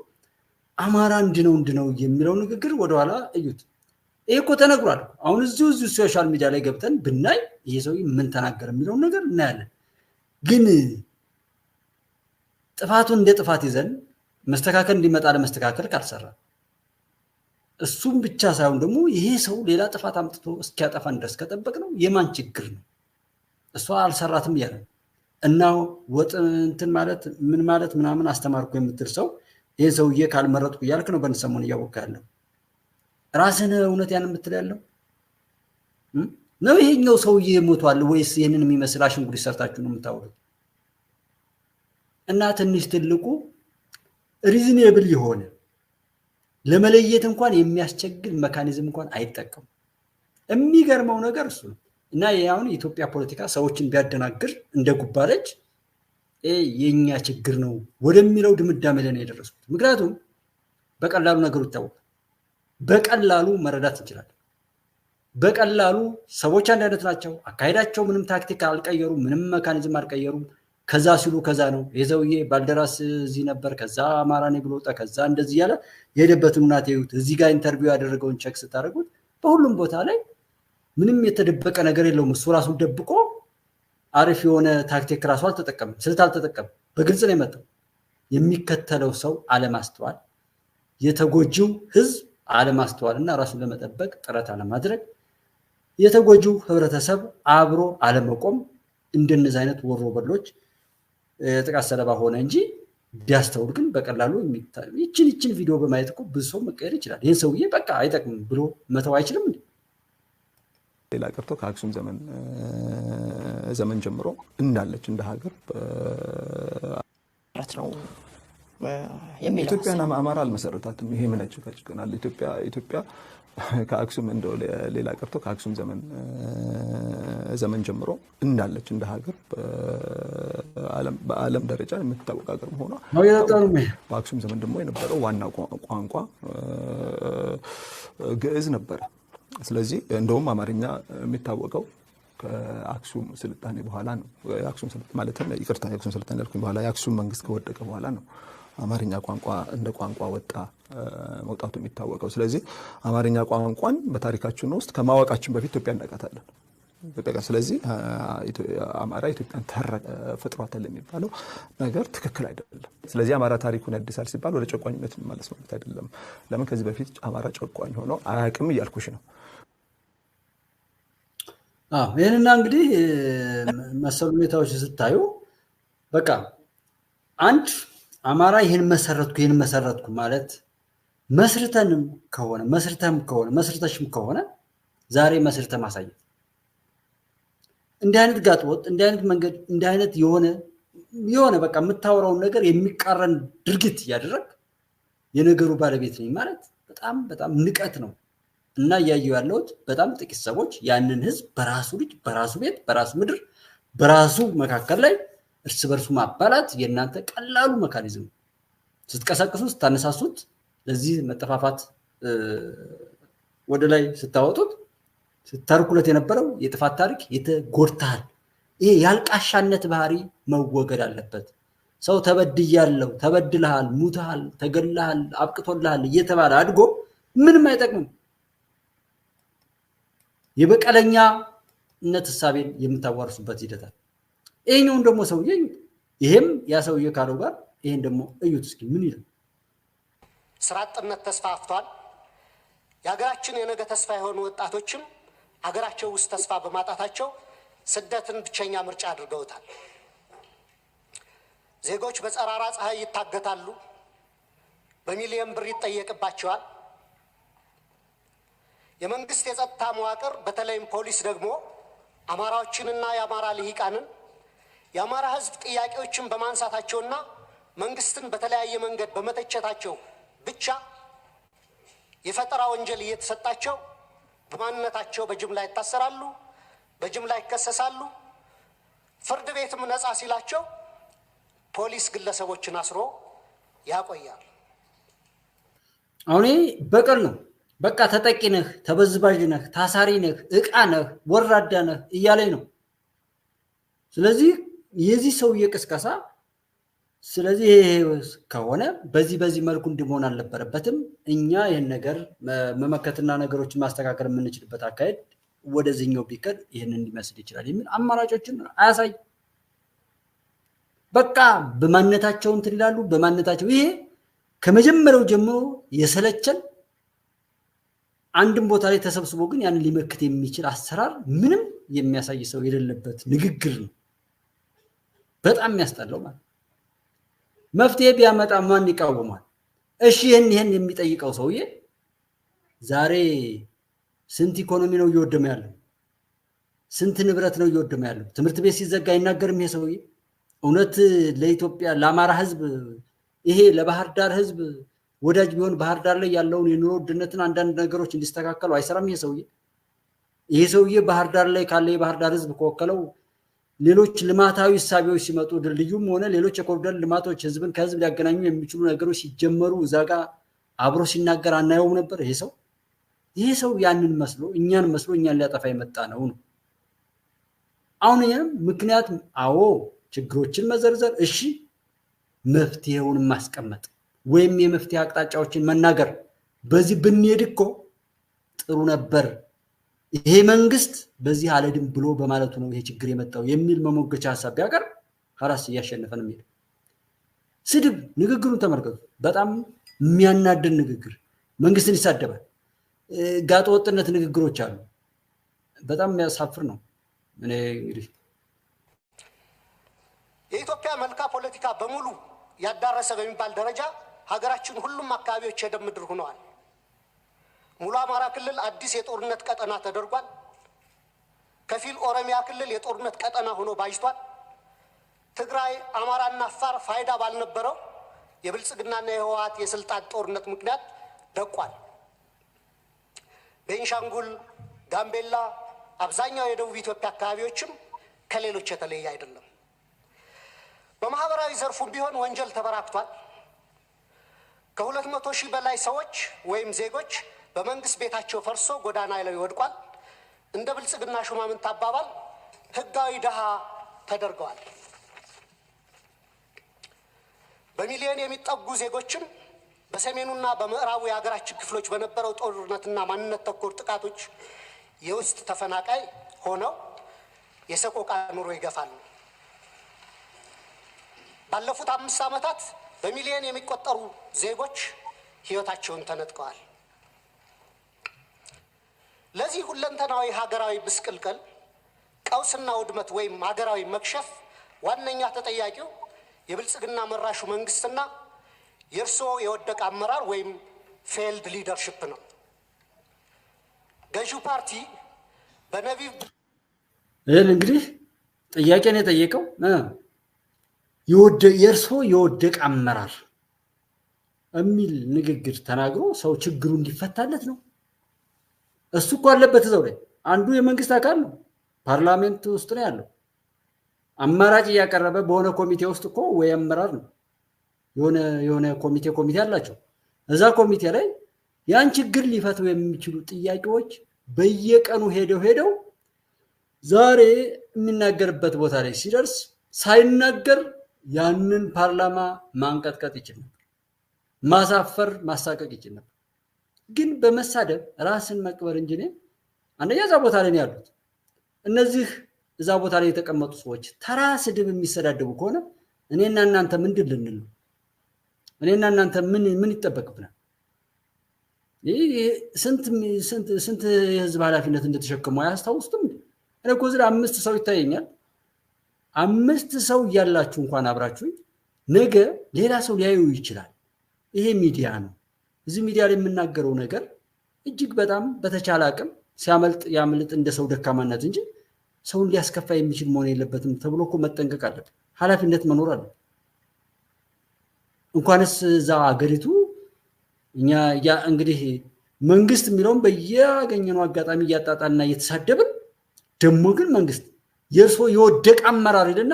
አማራ እንድነው የሚለው ንግግር ወደኋላ እዩት። ይሄ እኮ ተነግሯል። አሁን እዚሁ ሶሻል ሚዲያ ላይ ገብተን ብናይ ይሄ ሰውዬ ምን ተናገረ የሚለው ነገር እናያለን። ግን ጥፋቱን እንደ ጥፋት ይዘን መስተካከል እንዲመጣ ለመስተካከል ካልሰራ እሱም ብቻ ሳይሆን ደግሞ ይሄ ሰው ሌላ ጥፋት አምጥቶ እስኪያጠፋን ድረስ ከጠበቅ ነው የማን ችግር ነው? እሷ አልሰራትም እያለ እና ወጥ እንትን ማለት ምን ማለት ምናምን አስተማርኩ የምትል ሰው ይሄ ሰውዬ ካልመረጥኩ እያልክ ነው በንሰሞን እያወካ ያለው ራስን እውነት ያን የምትል ያለው ነው። ይሄኛው ሰውዬ ሞቷል ወይስ ይሄንን የሚመስል አሽንጉሊት ሰርታችሁ ነው የምታወሩት? እና ትንሽ ትልቁ ሪዝኔብል የሆነ ለመለየት እንኳን የሚያስቸግር መካኒዝም እንኳን አይጠቀም። የሚገርመው ነገር እሱ ነው። እና ያውን የኢትዮጵያ ፖለቲካ ሰዎችን ቢያደናግር እንደ ጉባለች የኛ ችግር ነው ወደሚለው ድምዳሜ ላይ ነው የደረስኩት። ምክንያቱም በቀላሉ ነገሩ ይታወቃል። በቀላሉ መረዳት እንችላለን። በቀላሉ ሰዎች አንድ አይነት ናቸው። አካሄዳቸው ምንም ታክቲክ አልቀየሩም፣ ምንም መካኒዝም አልቀየሩም። ከዛ ሲሉ ከዛ ነው የዘውዬ ባልደራስ እዚህ ነበር፣ ከዛ አማራ ነኝ ብሎ ወጣ፣ ከዛ እንደዚህ ያለ የሄደበትን ሁኔታ ይዩት። እዚህ ጋር ኢንተርቪው ያደረገውን ቼክ ስታደርጉት በሁሉም ቦታ ላይ ምንም የተደበቀ ነገር የለውም። እሱ ራሱን ደብቆ አሪፍ የሆነ ታክቲክ ራሱ አልተጠቀምም፣ ስልት አልተጠቀምም። በግልጽ ነው የመጣው። የሚከተለው ሰው አለማስተዋል፣ የተጎጂው ህዝብ አለማስተዋልና ራሱን ለመጠበቅ ጥረት አለማድረግ፣ የተጎጂው ህብረተሰብ አብሮ አለመቆም እንደነዚህ አይነት ወሮ በሎች ጥቃት ሰለባ ሆነ እንጂ ቢያስተውል ግን በቀላሉ ይችን ቪዲዮ በማየት እኮ ብዙ ሰው መቀየር ይችላል። ይህን ሰውዬ በቃ አይጠቅምም ብሎ መተው አይችልም እንዴ? ሌላ ቀርቶ ከአክሱም ዘመን ጀምሮ እንዳለች እንደ ሀገር ነው ኢትዮጵያን አማራ አልመሰረታትም። ይሄ ምን ያጨቃጭቀናል? ኢትዮጵያ ከአክሱም እንደው ሌላ ቀርቶ ከአክሱም ዘመን ጀምሮ እንዳለች እንደ ሀገር በዓለም ደረጃ የምትታወቅ ሀገር መሆኗ በአክሱም ዘመን ደግሞ የነበረው ዋና ቋንቋ ግዕዝ ነበረ። ስለዚህ እንደውም አማርኛ የሚታወቀው ከአክሱም ስልጣኔ በኋላ ነው። የአክሱም ስልጣኔ ማለትም ይቅርታ፣ የአክሱም ስልጣኔ ያልኩኝ በኋላ የአክሱም መንግስት ከወደቀ በኋላ ነው አማርኛ ቋንቋ እንደ ቋንቋ መውጣቱ የሚታወቀው። ስለዚህ አማርኛ ቋንቋን በታሪካችን ውስጥ ከማወቃችን በፊት ኢትዮጵያ እናውቃታለን። ስለዚህ አማራ ኢትዮጵያን ፈጥሯታል የሚባለው ነገር ትክክል አይደለም። ስለዚህ አማራ ታሪኩን ያድሳል ሲባል ወደ ጨቋኝነት ማለት ማለት አይደለም። ለምን ከዚህ በፊት አማራ ጨቋኝ ሆኖ አያውቅም እያልኩሽ ነው። ይህንና እንግዲህ መሰሉ ሁኔታዎች ስታዩ በቃ አንድ አማራ ይህን መሰረትኩ ማለት መስርተሽም ከሆነ ዛሬ መስርተ ማሳየት እንዲህ አይነት ጋጥወጥ እንዲህ አይነት መንገድ እንዲህ አይነት የሆነ በቃ የምታወራውን ነገር የሚቃረን ድርጊት እያደረግ የነገሩ ባለቤት ነኝ ማለት በጣም በጣም ንቀት ነው። እና እያየሁ ያለሁት በጣም ጥቂት ሰዎች ያንን ህዝብ በራሱ ልጅ በራሱ ቤት በራሱ ምድር በራሱ መካከል ላይ እርስ በርሱ ማባላት የእናንተ ቀላሉ መካኒዝም ስትቀሰቅሱ ስታነሳሱት ለዚህ መጠፋፋት ወደ ላይ ስታወጡት ስተርኩለት የነበረው የጥፋት ታሪክ የተጎድታል። ይሄ ያልቃሻነት ባህሪ መወገድ አለበት። ሰው ተበድያለሁ፣ ተበድልሃል፣ ሙተሃል፣ ተገለሃል፣ አብቅቶልሃል እየተባለ አድጎ ምንም አይጠቅምም። የበቀለኛነት ሐሳቤን የምታዋርሱበት ሂደታል። ይሄኛውን ደግሞ ሰውዬ እዩት። ይሄም ያ ሰውዬ ካለው ጋር ይሄን ደግሞ እዩት እስኪ ምን ይላል? ስራ አጥነት ተስፋፍቷል። የሀገራችን የነገ ተስፋ የሆኑ ወጣቶችም ሀገራቸው ውስጥ ተስፋ በማጣታቸው ስደትን ብቸኛ ምርጫ አድርገውታል። ዜጎች በጸራራ ፀሐይ ይታገታሉ፣ በሚሊዮን ብር ይጠየቅባቸዋል። የመንግስት የጸጥታ መዋቅር በተለይም ፖሊስ ደግሞ አማራዎችንና የአማራ ልሂቃንን የአማራ ህዝብ ጥያቄዎችን በማንሳታቸውና መንግስትን በተለያየ መንገድ በመተቸታቸው ብቻ የፈጠራ ወንጀል እየተሰጣቸው በማንነታቸው በጅምላ ይታሰራሉ፣ በጅምላ ይከሰሳሉ። ፍርድ ቤትም ነፃ ሲላቸው ፖሊስ ግለሰቦችን አስሮ ያቆያል። አሁን በቀል ነው። በቃ ተጠቂ ነህ፣ ተበዝባዥ ነህ፣ ታሳሪ ነህ፣ እቃ ነህ፣ ወራዳ ነህ እያለኝ ነው። ስለዚህ የዚህ ሰውዬ ቅስቀሳ ስለዚህ ይሄ ከሆነ በዚህ መልኩ እንዲሆን አልነበረበትም። እኛ ይህን ነገር መመከትና ነገሮችን ማስተካከል የምንችልበት አካሄድ ወደዚህኛው ቢቀር ይህን እንዲመስል ይችላል የሚል አማራጮችን አያሳይ። በቃ በማንነታቸው እንትን ይላሉ። በማንነታቸው ይሄ ከመጀመሪያው ጀምሮ የሰለቸን አንድም ቦታ ላይ ተሰብስቦ ግን ያንን ሊመክት የሚችል አሰራር ምንም የሚያሳይ ሰው የሌለበት ንግግር ነው። በጣም የሚያስጠላው ማለት መፍትሄ ቢያመጣ ማን ይቃወማል? እሺ ይሄን የሚጠይቀው ሰውዬ ዛሬ ስንት ኢኮኖሚ ነው እየወደመ ያለው? ስንት ንብረት ነው እየወደመ ያለው? ትምህርት ቤት ሲዘጋ አይናገርም ይሄ ሰውዬ? እውነት ለኢትዮጵያ ለአማራ ህዝብ ይሄ ለባህር ዳር ህዝብ ወዳጅ ቢሆን ባህር ዳር ላይ ያለውን የኑሮ ውድነትን አንዳንድ ነገሮች እንዲስተካከሉ አይሰራም ይሄ ሰውዬ? ይሄ ሰውዬ ባህር ዳር ላይ ካለ የባህር ዳር ህዝብ ከወከለው ሌሎች ልማታዊ እሳቤዎች ሲመጡ ድልድዩም ሆነ ሌሎች የኮሪደር ልማቶች ህዝብን ከህዝብ ሊያገናኙ የሚችሉ ነገሮች ሲጀመሩ እዛ ጋር አብሮ ሲናገር አናየውም ነበር? ይሄ ሰው ያንን መስሎ እኛን ሊያጠፋ የመጣ ነው። አሁን ምክንያት አዎ ችግሮችን መዘርዘር፣ እሺ መፍትሄውን ማስቀመጥ ወይም የመፍትሄ አቅጣጫዎችን መናገር፣ በዚህ ብንሄድ እኮ ጥሩ ነበር፣ ይሄ መንግስት በዚህ አለድም ብሎ በማለቱ ነው ይሄ ችግር የመጣው የሚል መሞገቻ ሐሳብ ቢያቀርብ ራስ እያሸነፈ ነው የሚሄደው። ስድብ ንግግሩን ተመልከቱ። በጣም የሚያናድድ ንግግር፣ መንግስትን ይሳደባል። ጋጠ ወጥነት ንግግሮች አሉ። በጣም የሚያሳፍር ነው። እኔ እንግዲህ የኢትዮጵያ መልካ ፖለቲካ በሙሉ ያዳረሰ በሚባል ደረጃ ሀገራችን ሁሉም አካባቢዎች የደም ምድር ሆነዋል። ሙሉ አማራ ክልል አዲስ የጦርነት ቀጠና ተደርጓል። ከፊል ኦሮሚያ ክልል የጦርነት ቀጠና ሆኖ ባይቷል። ትግራይ፣ አማራና አፋር ፋይዳ ባልነበረው የብልጽግናና የህወሓት የስልጣን ጦርነት ምክንያት ደቋል። ቤንሻንጉል፣ ጋምቤላ፣ አብዛኛው የደቡብ ኢትዮጵያ አካባቢዎችም ከሌሎች የተለየ አይደለም። በማህበራዊ ዘርፉም ቢሆን ወንጀል ተበራክቷል። ከ200 ሺህ በላይ ሰዎች ወይም ዜጎች በመንግስት ቤታቸው ፈርሶ ጎዳና ላይ ወድቋል። እንደ ብልጽግና ሹማምንት አባባል ህጋዊ ድሃ ተደርገዋል። በሚሊዮን የሚጠጉ ዜጎችን በሰሜኑና በምዕራቡ የሀገራችን ክፍሎች በነበረው ጦርነትና ማንነት ተኮር ጥቃቶች የውስጥ ተፈናቃይ ሆነው የሰቆቃ ኑሮ ይገፋሉ። ባለፉት 5 ዓመታት በሚሊዮን የሚቆጠሩ ዜጎች ህይወታቸውን ተነጥቀዋል። ለዚህ ሁለንተናዊ ሀገራዊ ብስቅልቅል ቀውስና ውድመት ወይም ሀገራዊ መክሸፍ ዋነኛ ተጠያቂው የብልጽግና መራሹ መንግስትና የእርስዎ የወደቀ አመራር ወይም ፌልድ ሊደርሽፕ ነው። ገዢው ፓርቲ በነቢብ ይህን እንግዲህ ጥያቄ ነው የጠየቀው። የእርስዎ የወደቀ አመራር የሚል ንግግር ተናግሮ ሰው ችግሩ እንዲፈታለት ነው። እሱ እኮ አለበት እዛው ላይ አንዱ የመንግስት አካል ነው። ፓርላሜንት ውስጥ ነው ያለው። አማራጭ እያቀረበ በሆነ ኮሚቴ ውስጥ እኮ ወይ አመራር ነው የሆነ ኮሚቴ አላቸው። እዛ ኮሚቴ ላይ ያን ችግር ሊፈቱ የሚችሉ ጥያቄዎች በየቀኑ ሄደው ዛሬ የሚናገርበት ቦታ ላይ ሲደርስ ሳይናገር ያንን ፓርላማ ማንቀጥቀጥ ይችል ነበር፣ ማሳፈር ማሳቀቅ ይችል ነበር። ግን በመሳደብ ራስን መቅበር እንጂ አንደኛ እዛ ቦታ ላይ ያሉት እነዚህ እዛ ቦታ ላይ የተቀመጡ ሰዎች ተራ ስድብ የሚሰዳደቡ ከሆነ እኔና እናንተ ምንድን ልንል ነው? እኔና እናንተ ምን ይጠበቅብናል? ስንት የህዝብ ኃላፊነት እንደተሸከሙ አያስታውሱትም? እኔ እኮ እዚህ 5 ሰው ይታየኛል። 5 ሰው እያላችሁ እንኳን አብራችሁ ነገ ሌላ ሰው ሊያዩ ይችላል። ይሄ ሚዲያ ነው። እዚህ ሚዲያ ላይ የምናገረው ነገር እጅግ በጣም በተቻለ አቅም ሲያመልጥ ያመልጥ እንደ ሰው ደካማነት እንጂ ሰውን ሊያስከፋ የሚችል መሆን የለበትም ተብሎ እኮ መጠንቀቅ አለበት። ኃላፊነት መኖር አለ። እንኳንስ እዛ አገሪቱ እኛ እንግዲህ መንግስት የሚለውን በያገኘነው አጋጣሚ እያጣጣልና እየተሳደብን ደግሞ ግን መንግስት የእርስዎ የወደቀ አመራር ይልና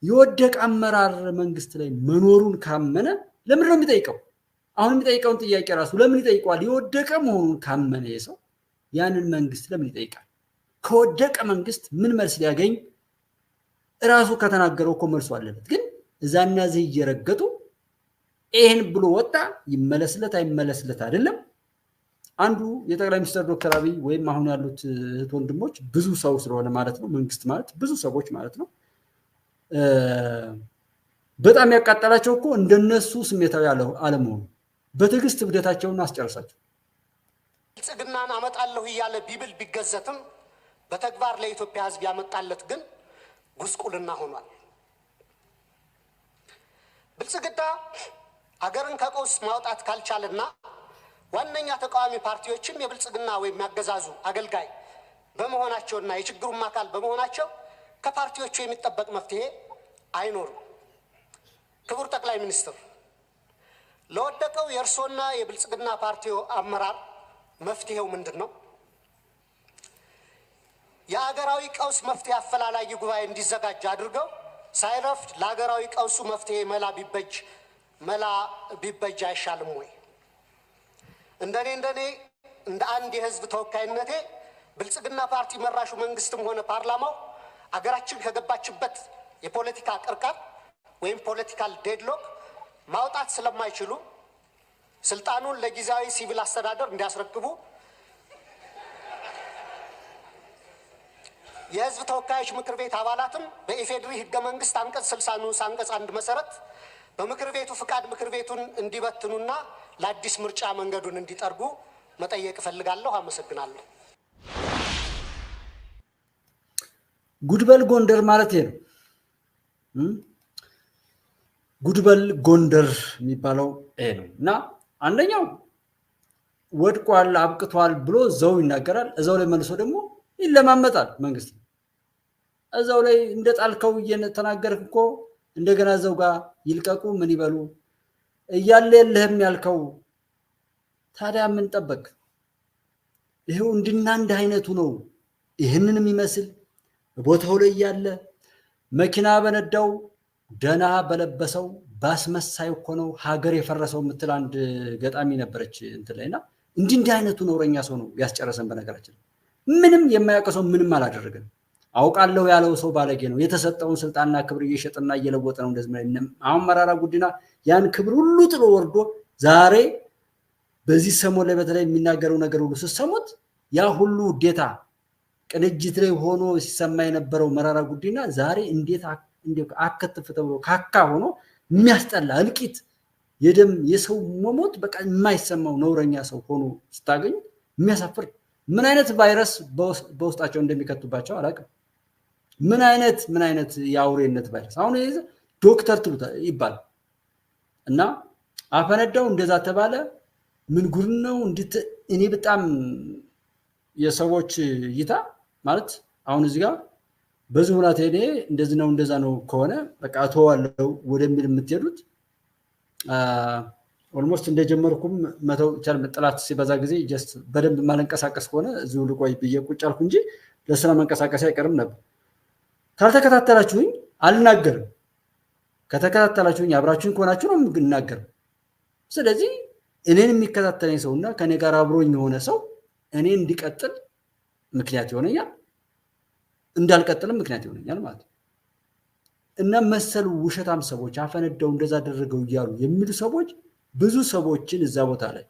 የወደቀ አመራር መንግስት ላይ መኖሩን ካመነ ለምን ነው የሚጠይቀው? አሁን የሚጠይቀውን ጥያቄ ራሱ ለምን ይጠይቀዋል? የወደቀ መሆኑን ካመነ የሰው ያንን መንግስት ለምን ይጠይቃል? ከወደቀ መንግስት ምን መልስ ሊያገኝ ራሱ ከተናገረው እኮ መልሱ አለበት። ግን እዛና እዚህ እየረገጡ ይሄን ብሎ ወጣ ይመለስለት አይመለስለት አይደለም። አንዱ የጠቅላይ ሚኒስትር ዶክተር አብይ ወይም አሁን ያሉት እህት ወንድሞች ብዙ ሰው ስለሆነ ማለት ነው፣ መንግስት ማለት ብዙ ሰዎች ማለት ነው። በጣም ያቃጠላቸው እኮ እንደነሱ ስሜታዊ አለመሆኑ በትዕግስት እብደታቸውን አስጨርሳቸው። ብልጽግናን አመጣለሁ እያለ ቢብል ቢገዘትም በተግባር ለኢትዮጵያ ህዝብ ያመጣለት ግን ጉስቁልና ሆኗል። ብልጽግና ሀገርን ከቀውስ ማውጣት ካልቻለና ዋነኛ ተቃዋሚ ፓርቲዎችም የብልጽግና ወይም ያገዛዙ አገልጋይ በመሆናቸውና የችግሩም አካል በመሆናቸው ከፓርቲዎቹ የሚጠበቅ መፍትሄ አይኖርም። ክቡር ጠቅላይ ሚኒስትር፣ ለወደቀው የእርሶና የብልጽግና ፓርቲው አመራር መፍትሄው ምንድን ነው? የሀገራዊ ቀውስ መፍትሄ አፈላላጊ ጉባኤ እንዲዘጋጅ አድርገው ሳይረፍድ ለሀገራዊ ቀውሱ መፍትሄ መላ ቢበጅ አይሻልም ወይ? እንደኔ እንደ አንድ የህዝብ ተወካይነቴ ብልጽግና ፓርቲ መራሹ መንግስትም ሆነ ፓርላማው አገራችን ከገባችበት የፖለቲካ ቅርቃር ወይም ፖለቲካል ዴድሎክ ማውጣት ስለማይችሉ ስልጣኑን ለጊዜያዊ ሲቪል አስተዳደር እንዲያስረክቡ የህዝብ ተወካዮች ምክር ቤት አባላትም በኢፌድሪ ህገ መንግስት አንቀጽ 60 ንዑስ አንቀጽ 1 መሰረት በምክር ቤቱ ፍቃድ ምክር ቤቱን እንዲበትኑና ለአዲስ ምርጫ መንገዱን እንዲጠርጉ መጠየቅ እፈልጋለሁ። አመሰግናለሁ። ጉድበል ጎንደር ማለት ነው። ጉድበል ጎንደር የሚባለው ይሄ ነው እና አንደኛው ወድቋል አብቅቷል ብሎ ዘው ይናገራል። እዛው ላይ መልሶ ደግሞ ይለማመጣል። መንግስት እዛው ላይ እንደጣልከው እየተናገርክ እኮ እንደገና እዛው ጋር ይልቀቁ ምን ይበሉ እያለ የለህም ያልከው ታዲያ ምን ጠበቅ? ይሄው እንድና እንደ አይነቱ ነው። ይህንን የሚመስል ቦታው ላይ ያለ መኪና በነዳው ደና በለበሰው ባስመሳይ እኮ ነው ሀገር የፈረሰው የምትል አንድ ገጣሚ ነበረች እንትን ላይና እንዲህ አይነቱ ነውረኛ ሰው ነው ያስጨረሰን። በነገራችን ምንም የማያውቀው ሰው ምንም አላደረገም። አውቃለሁ ያለው ሰው ባለጌ ነው። የተሰጠውን ስልጣንና ክብር እየሸጠና እየለወጠ ነው። እንደዚህ አሁን መራራ ጉዲና ያን ክብር ሁሉ ጥሎ ወርዶ ዛሬ በዚህ ሰሞን ላይ በተለይ የሚናገረው ነገር ሁሉ ስትሰሙት ያ ሁሉ ውዴታ ቅንጅት ላይ ሆኖ ሲሰማ የነበረው መራራ ጉዲና ዛሬ እንዴት አከትፍ ተብሎ ካካ ሆኖ የሚያስጠላ እልቂት የደም የሰው መሞት በቃ የማይሰማው ነውረኛ ሰው ሆኖ ስታገኝ የሚያሳፍር ምን አይነት ቫይረስ በውስጣቸው እንደሚከቱባቸው አላውቅም። ምን አይነት የአውሬነት ቫይረስ አሁን ይሄ ዶክተር ትሉታ ይባል እና አፈነዳው እንደዛ ተባለ። ምን ጉድ ነው እንዴት እኔ በጣም የሰዎች እይታ ማለት አሁን እዚህ ጋር በዚህ ሁኔታ እኔ እንደዚህ ነው እንደዛ ነው ከሆነ በቃ ተዋለው ወደሚል የምትሄዱት ኦልሞስት እንደጀመርኩም መተው ይቻል መጥላት ሲበዛ ጊዜ ጀስት በደንብ ማለንቀሳቀስ ከሆነ እዚሁ ልቆይ ብዬ ቁጭ አልኩ እንጂ ለስራ መንቀሳቀስ አይቀርም ነበር። ካልተከታተላችሁኝ አልናገርም። ከተከታተላችሁኝ አብራችሁኝ ከሆናችሁ ነው የምናገረው። ስለዚህ እኔን የሚከታተለኝ ሰውና ከኔ ጋር አብሮኝ የሆነ ሰው እኔ እንዲቀጥል ምክንያት ይሆነኛል፣ እንዳልቀጥልም ምክንያት ይሆነኛል ማለት ነው። እና መሰሉ ውሸታም ሰዎች አፈነዳው እንደዛ አደረገው እያሉ የሚሉ ሰዎች ብዙ ሰዎችን እዛ ቦታ ላይ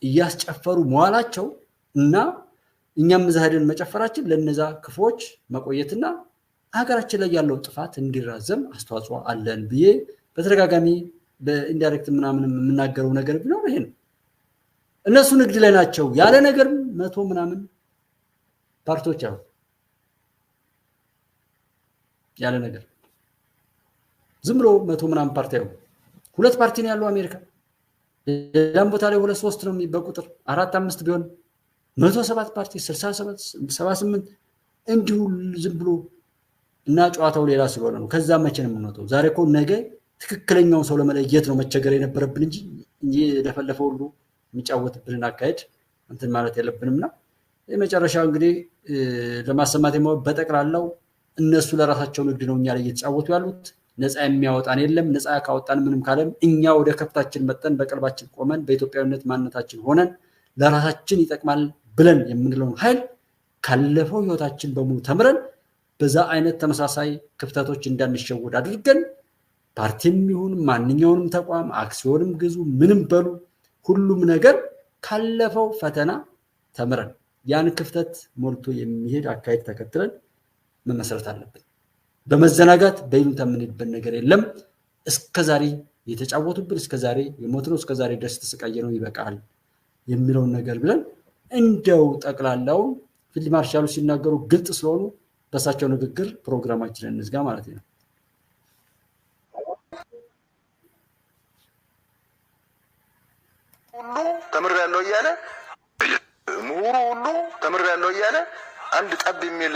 እያስጨፈሩ መዋላቸው እና እኛም እዛ ሄደን መጨፈራችን ለነዛ ክፎች መቆየትና ሀገራችን ላይ ያለው ጥፋት እንዲራዘም አስተዋጽኦ አለን ብዬ በተደጋጋሚ በኢንዳይሬክት ምናምን የምናገረው ነገር ቢኖር ይሄ ነው። እነሱ ንግድ ላይ ናቸው ያለ ነገር 100 ምናምን ፓርቲዎች አሉ ያለ ነገር ዝም ብሎ 100 ምናምን ፓርቲ አሉ። 2 ፓርቲ ነው ያለው አሜሪካ። ሌላም ቦታ ላይ 2-3 ነው በቁጥር 4-5 ቢሆን 107 ፓርቲ 67 78 እንዲሁ ዝም ብሎ እና ጨዋታው ሌላ ስለሆነ ነው። ከዛ መቼ ነው የምንወጣው? ዛሬ እኮ ነገ ትክክለኛውን ሰው ለመለየት ነው መቸገር የነበረብን እንጂ ለፈለፈው ሁሉ የሚጫወትብንን አካሄድ እንትን ማለት የለብንምና የመጨረሻው እንግዲህ ለማሰማት በጠቅላላው እነሱ ለራሳቸው ንግድ ነው እኛ ላይ እየተጫወቱ ያሉት። ነፃ የሚያወጣን የለም። ነፃ ካወጣን ምንም ካለም እኛ ወደ ከፍታችን መጠን በቀልባችን ቆመን በኢትዮጵያዊነት ማንነታችን ሆነን ለራሳችን ይጠቅማል ብለን የምንለውን ኃይል ካለፈው ህይወታችን በሙሉ ተምረን በዛ አይነት ተመሳሳይ ክፍተቶች እንዳንሸወድ አድርገን ፓርቲም ይሁን ማንኛውንም ተቋም አክሲዮንም ግዙ ምንም በሉ ሁሉም ነገር ካለፈው ፈተና ተምረን ያን ክፍተት ሞልቶ የሚሄድ አካሄድ ተከትለን መመስረት አለብን። በመዘናጋት በይሉንታ የምንሄድበት ነገር የለም። እስከዛሬ የተጫወቱብን እስከዛሬ የሞትነው እስከዛሬ ድረስ ተሰቃየነው ይበቃል የሚለውን ነገር ብለን እንደው ጠቅላላው ፊልድ ማርሻሉ ሲናገሩ ግልጽ ስለሆኑ በሳቸው ንግግር ፕሮግራማችንን እንዝጋ ማለት ነው። ሁሉ ተምሬያለሁ እያለ ምሁሩ ሁሉ ተምሬያለሁ እያለ አንድ ጠብ የሚል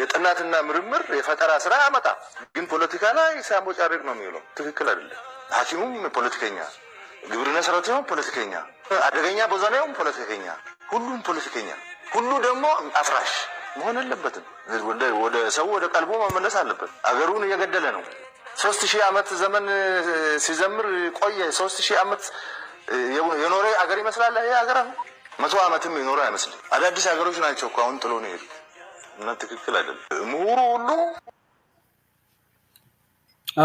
የጥናትና ምርምር የፈጠራ ስራ ያመጣ፣ ግን ፖለቲካ ላይ ሲያንቦጫርቅ ነው የሚውለው። ትክክል አይደለም። ሐኪሙም ፖለቲከኛ፣ ግብርና ሰራተኛውም ፖለቲከኛ፣ አደገኛ ቦዛኔውም ፖለቲከኛ፣ ሁሉም ፖለቲከኛ። ሁሉ ደግሞ አፍራሽ መሆን የለበትም። ወደ ሰው ወደ ቀልቡ መመለስ አለበት። አገሩን እየገደለ ነው። 3000 ዓመት ዘመን ሲዘምር ቆየ። 3000 ዓመት የኖረ አገር ይመስላል ይሄ አገር። 100 ዓመትም የኖረ አይመስልም። አዳዲስ ሀገሮች ናቸው እኮ አሁን ጥሎ ነው የሄዱ እና ትክክል አይደለም። ምሁሩ ሁሉ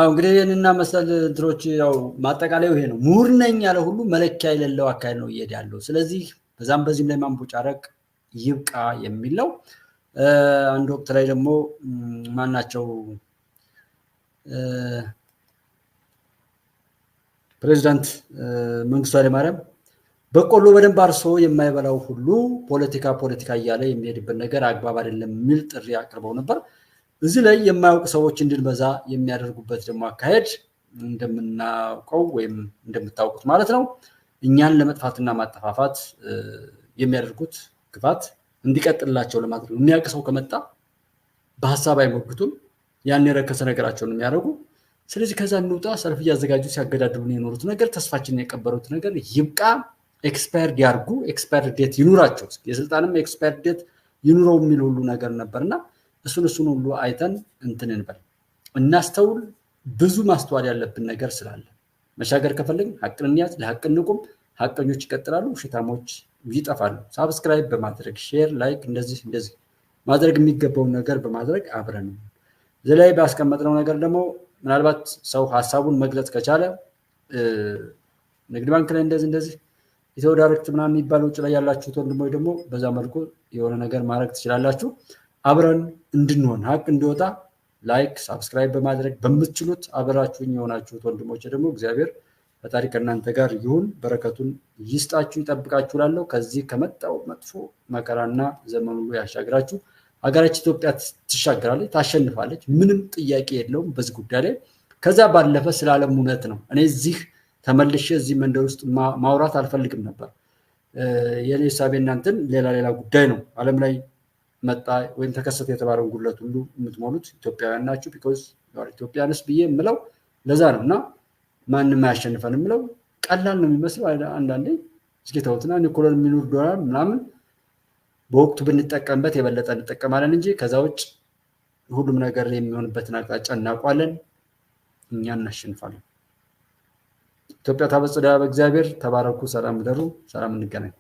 እንግዲህ የእንና መሰል እንትሮች ያው ማጠቃለያው ይሄ ነው። ምሁር ነኝ ያለ ሁሉ መለኪያ የሌለው አካሄድ ነው እየሄደ ያለው። ስለዚህ በዛም ላይ ማንቦጫረቅ ይብቃ የሚል ነው። አንድ ወቅት ላይ ደግሞ ማናቸው ፕሬዝዳንት መንግስቱ ኃይለማርያም በቆሎ በደንብ አርሶ የማይበላው ሁሉ ፖለቲካ እያለ የሚሄድበት ነገር አግባብ አይደለም የሚል ጥሪ አቅርበው ነበር። እዚህ ላይ የማያውቁ ሰዎች እንድንበዛ የሚያደርጉበት ደግሞ አካሄድ እንደምናውቀው ወይም እንደምታውቁት ማለት ነው እኛን ለመጥፋትና ማጠፋፋት የሚያደርጉት ግፋት እንዲቀጥልላቸው ለማድረግ ነው። የሚያውቅ ሰው ከመጣ በሐሳብ አይሞግቱም። ያን የረከሰ ነገራቸውን የሚያደርጉ። ስለዚህ ከዛ እንውጣ። ሰልፍ እያዘጋጁ ሲያገዳድሉን የኖሩት ነገር ተስፋችንን የቀበሩት ነገር ይብቃ። ኤክስፓየርድ ያርጉ። ኤክስፓየርድ ዴት ይኑራቸው። የስልጣንም ኤክስፓየርድ ዴት ይኑረው የሚል ሁሉ ነገር ነበርና እሱን ሁሉ አይተን እንትን እንበል እናስተውል። ብዙ ማስተዋል ያለብን ነገር ስላለ መሻገር ከፈለግን ሐቅን እንያዝ፣ ለሐቅ እንቁም። ሐቀኞች ይቀጥላሉ፣ ውሸታሞች ይጠፋሉ። ሳብስክራይብ በማድረግ ሼር፣ ላይክ እንደዚህ ማድረግ የሚገባውን ነገር በማድረግ አብረን እዚህ ላይ ባስቀመጥነው ነገር ደግሞ ምናልባት ሰው ሐሳቡን መግለጽ ከቻለ ንግድ ባንክ ላይ እንደዚህ ኢትዮ ዳይሬክት ምናምን የሚባለው ውጭ ላይ ያላችሁት ወንድሞች ደግሞ በዛ መልኩ የሆነ ነገር ማድረግ ትችላላችሁ። አብረን እንድንሆን ሀቅ እንዲወጣ ላይክ ሰብስክራይብ በማድረግ በምትችሉት አብራችሁኝ የሆናችሁት ወንድሞች ደግሞ እግዚአብሔር ፈጣሪ ከእናንተ ጋር ይሁን፣ በረከቱን ይስጣችሁ፣ ይጠብቃችሁ። ላለው ከዚህ ከመጣው መጥፎ መከራና ዘመን ሁሉ ያሻግራችሁ። ሀገራችን ኢትዮጵያ ትሻገራለች፣ ታሸንፋለች። ምንም ጥያቄ የለውም በዚህ ጉዳይ ላይ። ከዛ ባለፈ ስለ ዓለም እውነት ነው። እኔ እዚህ ተመልሼ እዚህ መንደር ውስጥ ማውራት አልፈልግም ነበር። የኔ ሐሳቤ እናንተን ሌላ ጉዳይ ነው። ዓለም ላይ መጣ ወይም ተከሰተ የተባለውን ጉድለት ሁሉ የምትሞሉት ኢትዮጵያውያን ናችሁ። ቢኮዝ ኢትዮጵያንስ ብዬ የምለው ለዛ ነው። እና ማንም አያሸንፈን የምለው ቀላል ነው የሚመስለው አንዳንዴ። እስኪ ተውትና ኒኮሎን ሚኑር ዶላር ምናምን በወቅቱ ብንጠቀምበት የበለጠ እንጠቀማለን እንጂ ከዛ ውጭ ሁሉም ነገር የሚሆንበትን አቅጣጫ እናውቃለን። እኛ እናሸንፋለን። ኢትዮጵያ ታበጽሕያ በእግዚአብሔር። ተባረኩ። ሰላም ደሩ። ሰላም እንገናኝ።